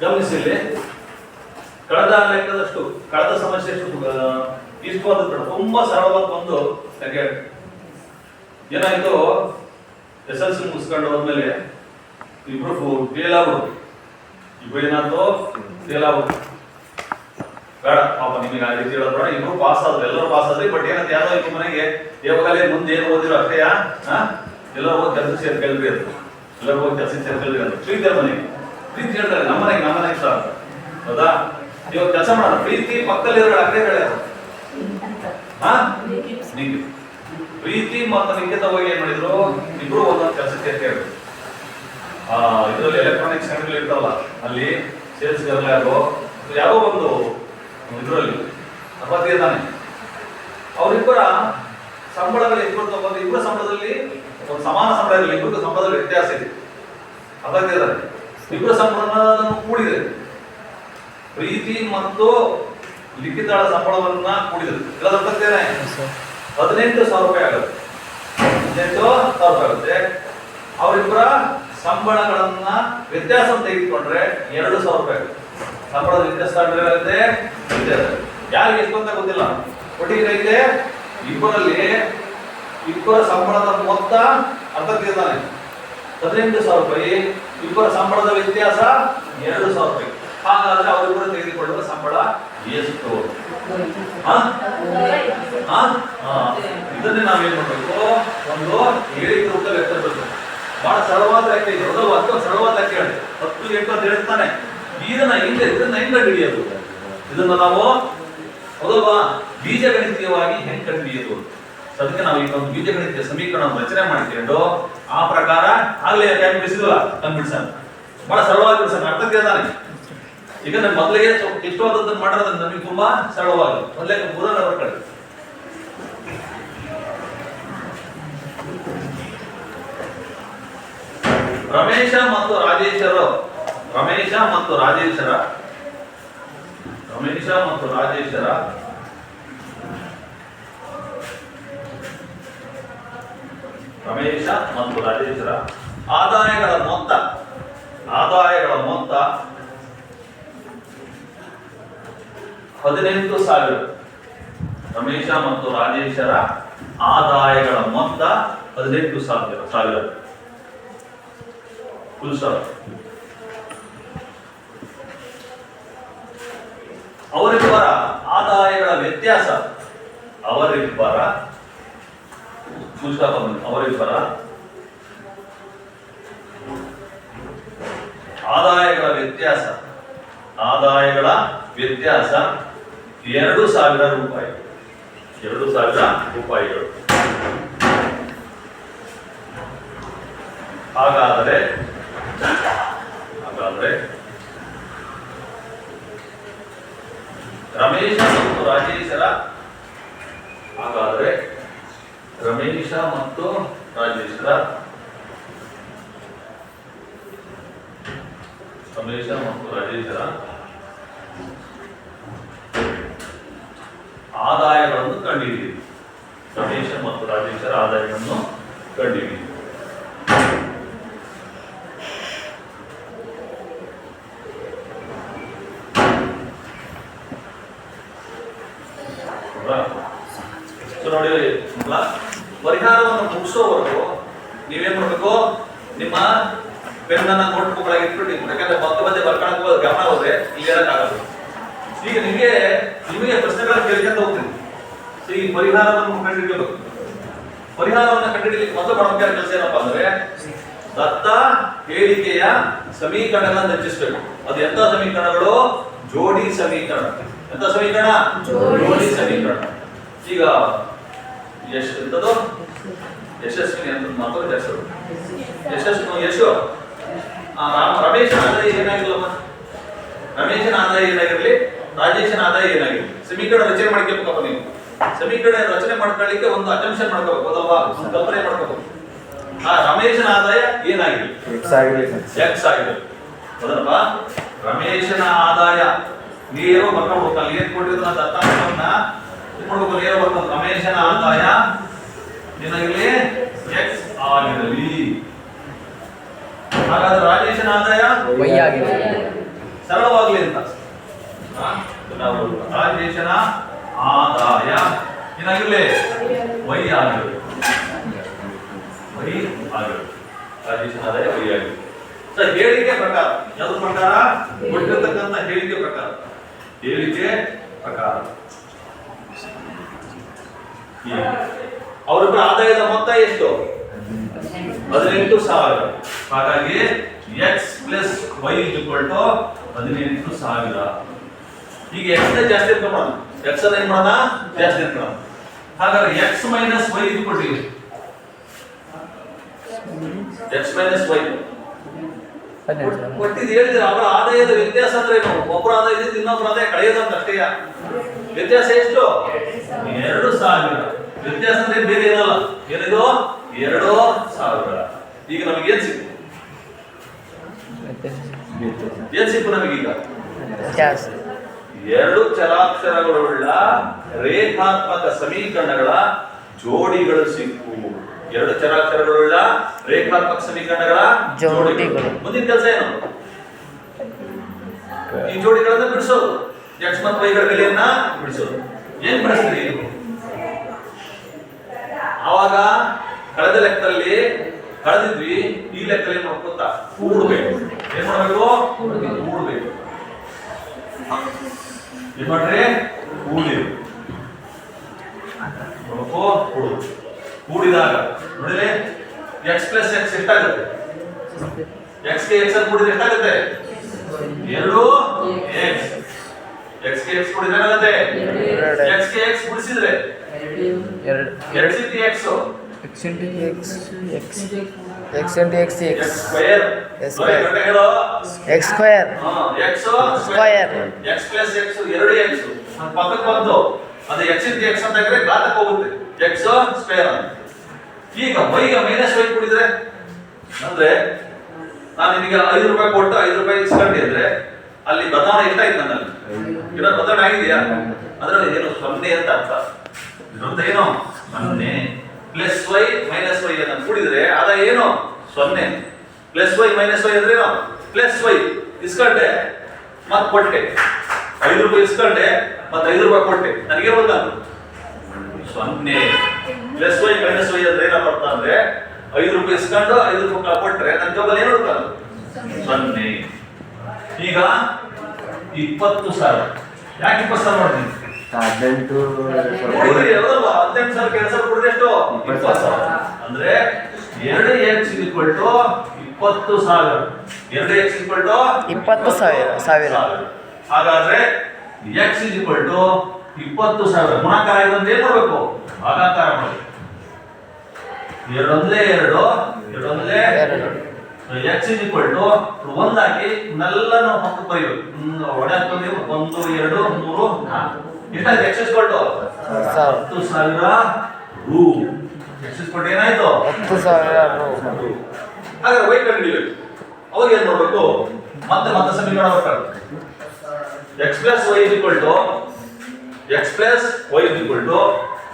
ಗಮನಿಸಿ, ಇಲ್ಲಿ ಕಳೆದ ಲೆಕ್ಕದಷ್ಟು ಕಳೆದ ಸಮಸ್ಯೆ ಇಷ್ಟು ತುಂಬಾ ಸರಳವಾದ ಒಂದು ಸಂಖ್ಯೆ. ಏನಾಯ್ತು? SLC ಮುಗಿಸ್ಕೊಂಡು ಹೋದ್ಮೇಲೆ ಇಬ್ರು ಫೇಲ್ ಆಗ್ಬಿಡ್ತು. ಇಬ್ರು ಏನಾಯ್ತು? ಫೇಲ್ ಆಗ್ಬಿಡ್ತು. ಬೇಡ ಪಾಪ ನಿಮಗೆ ಆ ರೀತಿ ಹೇಳೋದ್ರ ಇಬ್ರು ಪಾಸ್ ಆದ್ರು, ಎಲ್ಲರೂ ಪಾಸ್ ಆದ್ರಿ. ಬಟ್ ಏನಂತ ಯಾವ್ದೋ ಇಬ್ಬರು ಮನೆಗೆ ದೇವಕಾಲೇ ಮುಂದೆ ಏನು ಓದಿರೋ ಅಷ್ಟೇ ಎಲ್ಲರೂ ಹೋಗಿ ಕೆಲಸ ಸೇರ್ಕಲ್ರಿ ಅದು. ಎಲ್ಲರೂ ಹೋಗಿ ಕೆಲಸ ಸೇರ್ಕಲ್ರಿ ಅದು ಪ್ರೀತಿ ಮನೆಗೆ. ಪ್ರೀತಿ ಹೇಳ್ತಾರೆ ನಮ್ಮ ಮನೆಗೆ ಸಹ ಹೌದಾ? ಇವಾಗ ಕೆಲಸ ಮಾಡೋಣ. ಪ್ರೀತಿ ಪಕ್ಕದಲ್ಲಿ ಇರೋ ಅಕ್ಕರೆ ಬೆಳೆಯೋದು. ಪ್ರೀತಿ ಮತ್ತು ನಿಖಿತ ಹೋಗಿ ಏನ್ ಮಾಡಿದ್ರು? ಇಬ್ರು ಒಂದೊಂದು ಕೆಲಸ ಸೇರ್ಕೊಂಡು ಇದರಲ್ಲಿ ಎಲೆಕ್ಟ್ರಾನಿಕ್ಸ್ ಅಂಗಡಿಗಳು ಇರ್ತಾವಲ್ಲ, ಅಲ್ಲಿ ಸೇಲ್ಸ್ ಗರ್ಲ್ ಯಾರೋ ಒಂದು ಇದರಲ್ಲಿ ಅಪತ್ಯ ತಾನೆ. ಅವರಿಬ್ಬರ ಸಂಬಳದಲ್ಲಿ ಇಬ್ಬರು ತಗೊಂಡು ಇಬ್ಬರ ಸಂಬಳದಲ್ಲಿ ಒಂದು ಸಮಾನ ಸಂಬಳ ಇರಲಿ, ಇಬ್ಬರಿಗೂ ಸಂಬಳದಲ್ಲಿ ವ್ಯತ್ಯಾಸ ಇದೆ. ಅಪತ್ಯ ಇದ್ದಾರೆ. ಇಬ್ಬರ ಸಂಬಳವನ್ನು ಕೂಡಿದೆ. ಪ್ರೀತಿ ಮತ್ತು ಲಿಖಿತಳ ಸಂಬಳವನ್ನ ಕೂಡಿದ್ರು. ಎಲ್ಲ ಬರ್ತೇನೆ 18,000 ರೂಪಾಯಿ ಆಗುತ್ತೆ. 18,000 ರೂಪಾಯಿ ಆಗುತ್ತೆ. ಅವರಿಬ್ಬರ ಸಂಬಳಗಳನ್ನ ವ್ಯತ್ಯಾಸ ತೆಗೆದುಕೊಂಡ್ರೆ 2,000 ರೂಪಾಯಿ ಆಗುತ್ತೆ. ಸಂಬಳದ ವ್ಯತ್ಯಾಸ ಆಗುತ್ತೆ. ಯಾರಿಗೆ ಎಷ್ಟು ಅಂತ ಗೊತ್ತಿಲ್ಲ. ಒಟ್ಟಿಗೆ ಇದೆ ಇಬ್ಬರಲ್ಲಿ ಇಬ್ಬರ ಸಂಬಳದ ಮೊತ್ತ ಅರ್ಥ ತಿಳಿದಾನೆ 18,000 ರೂಪಾಯಿ. ಇಬ್ಬರ ಸಂಬಳದ ವ್ಯತ್ಯಾಸ 2,000 ರೂಪಾಯಿ. ಹಾಗಾದ್ರೆ ಅವರಿಬ್ಬರು ತೆಗೆದುಕೊಳ್ಳುವ ಸಂಬಳ ಎಷ್ಟು? ಇದನ್ನೇ ನಾವೇನ್ ಮಾಡ್ಬೇಕು? ಒಂದು ಹೇಳಿಕೆ ರೂಪ ವ್ಯಕ್ತಪಡಿಸಬೇಕು. ಬಹಳ ಸರಳವಾದ ಲೆಕ್ಕ ಇದೆ. ಹೌದಲ್ವಾ? ಅಥವಾ ಸರಳವಾದ ಲೆಕ್ಕ ಹೇಳಿ 10 8 ಅಂತ ಹೇಳ್ತಾನೆ. ಇದನ್ನ ಹೆಂಗ್ ಕಂಡುಹಿಡಿಯೋದು? ಇದನ್ನ ನಾವು ಹೌದಲ್ವಾ ಬೀಜಗಣಿತೀಯವಾಗಿ ಹೆಂಗ್ ಕಂಡುಹಿಡಿಯೋದು? ಅದಕ್ಕೆ ನಾವು ಈಗ ಒಂದು ಬೀಜಗಣಿತೀಯ ಸಮೀಕರಣ ರಚನೆ ಮಾಡಿಕೊಂಡು ಆ ಪ್ರಕಾರ ಆಗ್ಲೇ ಹೆಂಗ್ ಬಿಡಿಸಿದ್ವಲ್ಲ ಹಂಗ್ ಬಿಡಿಸೋಣ. ಬಹಳ ಸರಳವಾಗಿ ಬಿಡಿಸೋಣ. ಅರ್ಥ ತಿಳಿದಾನೆ. ಈಗ ನಮ್ಮ ಮೊದಲಿಗೆ ಇಷ್ಟವಾದದ್ದನ್ನು ಮಾಡೋದನ್ನ ನಮಗೆ ತುಂಬಾ ಸರಳವಾಗಿ ಮೊದಲೇ ಉದಾಹರಣೆ ಬರ್ಕೊಳ್ಳಿ. ರಮೇಶ ಮತ್ತು ರಾಜೇಶರ ಆದಾಯಗಳ ಮೊತ್ತ 18,000. ರಮೇಶ ಮತ್ತು ರಾಜೇಶರ ಆದಾಯಗಳ ಮೊತ್ತ 18,000. Full stop. ಅವರಿಬ್ಬರ ಆದಾಯಗಳ ವ್ಯತ್ಯಾಸ, ಅವರಿಬ್ಬರ ಫುಲ್ ಸ್ಟಾಪ್, ಅವರಿಬ್ಬರ ಆದಾಯಗಳ ವ್ಯತ್ಯಾಸ, ಆದಾಯಗಳ ವ್ಯತ್ಯಾಸ 2,000 ರೂಪಾಯಿ, 2,000 ರೂಪಾಯಿಗಳು. ಹಾಗಾದರೆ ರಮೇಶ ಮತ್ತು ರಾಜೇಶರ, ರಮೇಶ ಮತ್ತು ರಾಜೇಶರ ಆದಾಯಗಳನ್ನು ಕಂಡುಹಿಡಿಯಿರಿ. ರಮೇಶ ಮತ್ತು ರಾಜೇಶರ ಆದಾಯಗಳನ್ನು ಕಂಡುಹಿಡಿಯಿರಿ. ನೋಡಿ, ಪರಿಹಾರವನ್ನು ಮುಗಿಸೋವರೆಗೂ ನೀವೇನ್ ಮಾಡ್ಬೇಕು, ನಿಮ್ಮ ಪೆನ್ನನ್ನ ನೋಟ್ಬುಕ್ ಒಳಗೆ ಇಟ್ಬಿಟ್ಟು, ಯಾಕಂದ್ರೆ ಮಧ್ಯೆ ಬರ್ಕೊಳಕ್ ಗಮನ ಹೋದ್ರೆ ಈಗ ಹೇಳಕ್ಕಾಗಲ್ಲ. ಈಗ ನಿಮಗೆ ಪ್ರಶ್ನೆಗಳನ್ನ ಕೇಳ್ಕೊಂತ ಹೋಗ್ತೀನಿ. ಈ ಪರಿಹಾರವನ್ನು ಕಂಡುಹಿಡಿಯಬೇಕು. ಪರಿಹಾರವನ್ನು ಕಂಡುಹಿಡಿಯಲಿಕ್ಕೆ ಮೊದಲು ಮಾಡಬೇಕಾದ ಕೆಲಸ ಏನಪ್ಪಾ ಅಂದ್ರೆ, ದತ್ತ ಹೇಳಿಕೆಯ ಸಮೀಕರಣಗಳನ್ನು ರಚಿಸಬೇಕು. ಅದು ಎಂತ ಸಮೀಕರಣಗಳು? ಜೋಡಿ ಸಮೀಕರಣ. ಎಂತ ಸಮೀಕರಣ? ಜೋಡಿ ಸಮೀಕರಣ. ಈಗ ಎಂತದು ಯಶಸ್ವಿನಿ ಅಂತ ಮಾತ್ರ ಹೆಸರು. ಯಶು ರಮೇಶನ ಆದಾಯ ಏನಾಗಿಲ್ಲಮ್ಮ, ರಮೇಶನ ಆದಾಯ ಏನಾಗಿರ್ಲಿ, ರಾಜೇಶನ ಆದಾಯ ಏನಾಗಿರ್ಲಿ, ಸಮೀಕರಣ ರಚನೆ ಮಾಡ್ಕೋಬೇಕಪ್ಪ. ನೀವು ಸಮೀಕರಣ ರಚನೆ ಮಾಡ್ಕೊಳ್ಳಿಕ್ಕೆ ಒಂದು ಅಟೆಂಪ್ಷನ್ ಮಾಡ್ಕೋಬೇಕು, ಅದಲ್ವಾ? ಒಂದು ಕಲ್ಪನೆ ಮಾಡ್ಕೋಬೇಕು. ರಮೇಶನ ಆದಾಯ ಏನಾಗಿರ್ಲಿ, ಎಕ್ಸ್ ಆಗಿದೆ, ಹೌದಲ್ವಾ? ರಮೇಶನ ಆದಾಯ ನೇರ ಬರ್ಕೊಂಡು ಅಲ್ಲಿ ಏನ್ ಕೊಟ್ಟಿರೋದನ್ನ ದತ್ತಾಂಶವನ್ನ ಇಟ್ಕೊಂಡು ನೇರ ಬರ್ಕೊಂಡು ರಮೇಶನ ಆದಾಯ ಏನಾಗಿರ್ಲಿ, ಎಕ್ಸ್ ಆಗಿರಲಿ. ಹಾಗಾದ್ರೆ ರಾಜೇಶನ ಆದಾಯ ವೈ ಆಗಿದೆ, ಸರಳವಾಗ್ಲಿ ಅಂತ ನಾವು ರಾಜೇಶನ ಆದಾಯ ಏನಾಗಿರ್ಲಿ, ವೈ ಆಗಿರಲಿ, ವೈ ಆಗಿರಲಿ. ರಾಜೇಶನ ಆದಾಯ ವೈ ಆಗಿರಲಿ. ಹೇಳಿಕೆ ಪ್ರಕಾರ, ಯಾವ್ದು ಪ್ರಕಾರ? ಕೊಟ್ಟಿರ್ತಕ್ಕಂಥ ಹೇಳಿಕೆ ಪ್ರಕಾರ, ಅವರಿಬ್ಬರ ಆದಾಯದ ಮೊತ್ತ ಎಷ್ಟು? 18,000. ಹಾಗಾಗಿ X plus Y equal to 18,000. ಈಗ ಎಕ್ಸ್ ಜಾಸ್ತಿ ಇಟ್ಕೊಳ್ಳೋಣ, ಎಕ್ಸ್ ಅನ್ನ ಏನ್ ಮಾಡೋಣ, ಜಾಸ್ತಿ ಇಟ್ಕೊಳ್ಳೋಣ. ಹಾಗಾದ್ರೆ X minus Y equal to X minus Y ಕೊಟ್ಟಿದ್ದು ಹೇಳಿದ್ರೆ ಅವರ ಆದಾಯದ ವ್ಯತ್ಯಾಸ ಅಂದ್ರೆ ಏನು? ಒಬ್ಬರ ಆದಾಯದಿಂದ ಇನ್ನೊಬ್ಬರ ಆದಾಯ ಕಳೆಯೋದಂತ ಅಷ್ಟೇ. ವ್ಯತ್ಯಾಸ ಎಷ್ಟು? 2,000. ವ್ಯತ್ಯಾಸ ಅಂದ್ರೆ ಬೇರೆ ಏನಲ್ಲ, ಏನಿದು? 2,000. ಈಗ ನಮಗೆ ಏನ್ ಸಿಕ್ತು? ನಮಗೀಗ ಎರಡು ಚರಾಕ್ಷರಗಳುಳ್ಳ ರೇಖಾತ್ಮಕ ಸಮೀಕರಣಗಳ ಜೋಡಿಗಳು ಸಿಕ್ಕು. ಎರಡು ಚರಾಕ್ಷರಗಳುಳ್ಳ ರೇಖಾತ್ಮಕ ಸಮೀಕರಣಗಳ ಜೋಡಿಗಳು. ಮುಂದಿನ ಕೆಲಸ ಏನು? ಈ ಜೋಡಿಗಳನ್ನ ಬಿಡಿಸೋದು, ಎಕ್ಸ್ ಮತ್ತು ವೈಗಳ ಬೆಲೆಯನ್ನ ಬಿಡಿಸೋದು. ಏನ್ ಬಿಡಿಸ್ತೀರಿ? ಆವಾಗ ಕಳೆದ ಲೆಕ್ಕದಲ್ಲಿ ಕಳೆದಿದ್ವಿ, ಈ ಲೆಕ್ಕದಲ್ಲಿ ಏನ್ ಮಾಡ್ಕೊತಾ? ಕೂಡಬೇಕು. ಏನ್ ಮಾಡ್ಬೇಕು? ಕೂಡಬೇಕು. ಏನ್ ಮಾಡ್ರಿ? ಕೂಡಿರು. ಕೂಡಿದಾಗ ನೋಡಿದ್ರೆ ಎಕ್ಸ್ ಪ್ಲಸ್ ಎಕ್ಸ್ ಎಷ್ಟಾಗುತ್ತೆ? ಎಕ್ಸ್ ಗೆ ಎಕ್ಸ್ ಕೂಡಿದ್ರೆ ಎಷ್ಟಾಗುತ್ತೆ? 2 ಎಕ್ಸ್. ಎಕ್ಸ್ ಗೆ ಎಕ್ಸ್ ಕೂಡಿದ್ರೆ ಏನಾಗುತ್ತೆ? ಎಕ್ಸ್ ಗೆ ಎಕ್ಸ್ ಕೂಡಿಸಿದ್ರೆ 2 x into x x into x x square x square x square x plus x 2 x ಪಕ್ಕಕ್ಕೆ ಬಂತು. ಅದು ಎಕ್ಸ್ ಇಂಟು ಎಕ್ಸ್ ಅಂತ ಇದ್ರೆ ಘಾತಕ್ಕೆ ಹೋಗುತ್ತೆ, ಎಕ್ಸ್ ಸ್ಕ್ವೇರ್ ಅಂತ. ಈಗ y ಗೆ ಮೈನಸ್ y ಕೂಡಿದ್ರೆ ಅಂದ್ರೆ ನಾನು ನಿಮಗೆ 5 ರೂಪಾಯಿ ಕೊಟ್ಟು 5 ರೂಪಾಯಿ ಇಸ್ಕೊಂಡೆ ಅಂದ್ರೆ ಅಲ್ಲಿ ಬದಲಾವಣೆ ಎಷ್ಟಾಯ್ತು? ನನ್ನಲ್ಲಿ ಏನಾದ್ರು ಬದಲಾವಣೆ ಆಗಿದೆಯಾ? ಅದ್ರಲ್ಲಿ ಏನು 0 ಅಂತ ಅರ್ಥ. ಇದೊಂದು ಏನು 0 ಪ್ಲಸ್ ವೈ ಮೈನಸ್ ವೈ ಅನ್ನು ಕೂಡಿದ್ರೆ ಅದ ಏನು 0. ಪ್ಲಸ್ ವೈ ಮೈನಸ್ ವೈ ಅಂದ್ರೆ ಏನು? ಪ್ಲಸ್ ವೈ ಇಸ್ಕೊಂಡೆ ಮತ್ತೆ ಕೊಟ್ಟೆ, 5 ರೂಪಾಯಿ ಇಸ್ಕೊಂಡೆ ಮತ್ತೆ 5 ರೂಪಾಯಿ ಕೊಟ್ಟೆ, ನನಗೆ ಬಂದ 0. ಪ್ಲಸ್ ವೈ ಮೈನಸ್ ವೈ ಅಂದ್ರೆ ಏನಪ್ಪ ಅಂದ್ರೆ 5 ರೂಪಾಯಿ ಇಸ್ಕೊಂಡು 5 ರೂಪಾಯಿ ಕೊಟ್ಟರೆ ನನ್ನ ಜೋಬಲ್ಲಿ ಏನು ಉಳ್ಕೊಂಡು 0. ಈಗ 20,000. ಯಾಕೆ 20,000 ಮಾಡ್ತೀನಿ? 18,000 ಕೆಲಸ ಕೊಡಿದ್ರೆ ಎಷ್ಟು? 20,000. ಅಂದ್ರೆ 2x = 20,000. 2x = 20,000. ಹಾಗಾದ್ರೆ x = 20,000. ಗುಣಾಕಾರ ಆಗಿರೋದು ಏನ್ ಮಾಡ್ಬೇಕು? ಭಾಗಾಕಾರ ಮಾಡ್ಬೇಕು. 2 ಒಂದ್ಲೆ 2, 2 ಒಂದ್ಲೆ 2. x = 1 ಹಾಕಿ ಇವನ್ನೆಲ್ಲ ನಾವು ಪಕ್ಕ ಬರೀಬೇಕು. ಒಡೆ ಹಾಕ್ಕೊಂಡು 1, 2, 3, 4. ಎಷ್ಟಾಯ್ತು? x = 10,000 ರೂ. x = ಏನಾಯ್ತು? 10,000 ರೂ. ಹಾಗಾದ್ರೆ y ಕಂಡುಹಿಡಿಯಬೇಕು. ಅವಾಗ ಏನ್ ಮಾಡ್ಬೇಕು? ಮತ್ತೆ ಸಮೀಕರಣ ಬರ್ತಾರೆ. x + y =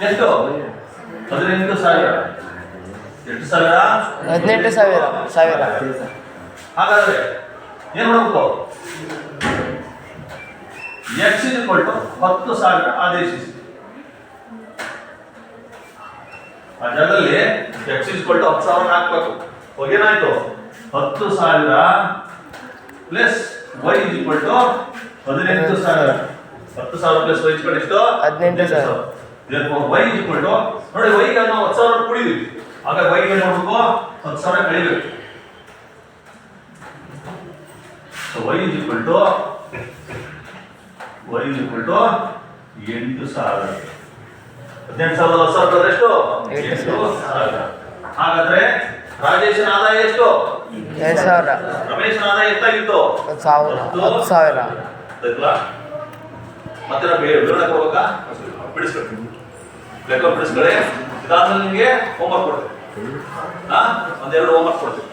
ಎಷ್ಟು? 18,000. ಎಷ್ಟು ಸಾವಿರ? 18,000. ಹಾಗಾದ್ರೆ ಏನ್ ಮಾಡಬೇಕು? x = 10,000 ಆದೇಶಿಸಿ. ಆ ಜಾಗದಲ್ಲಿ x = 10,000 ಹಾಕ್ಬೇಕು. ಏನಾಯ್ತು? 10,000 ಪ್ಲಸ್ y = 18,000. 10,000 ಪ್ಲಸ್ y = ಎಷ್ಟು? 18,000. therefore y = ನೋಡಿ y ಗೆ ನಾವು 10,000 ಕೊಡಿದ್ವಿ. ಆಗ y ಗೆ ನೋಡಬೇಕು 10,000 ಕಳಿಬೇಕು. So y = 8,000. 18,000 10,000 ಎಷ್ಟು? 8,000. ಹಾಗಾದ್ರೆ ರಾಜೇಶನ ಆದಾಯ ಎಷ್ಟು? 2,000. ರಮೇಶನ ಆದಾಯ ಎಷ್ಟಾಗಿತ್ತು? 10,000. ಮತ್ತೆ ನಾವು ವಿವರಣೆ ಕೊಡ್ಬೇಕಾ? ಬಿಡಿಸ್ಬೇಕು. ಲೆಕ್ಕ ಬಿಡಿಸ್ಕೊಳ್ಳಿ. ಇದಾದ್ಮೇಲೆ ನಿಮಗೆ ಹೋಮ್ವರ್ಕ್ ಕೊಡ್ತೀವಿ. ಒಂದೆರಡು ಹೋಮ್ವರ್ಕ್ ಕೊಡ್ತೀವಿ.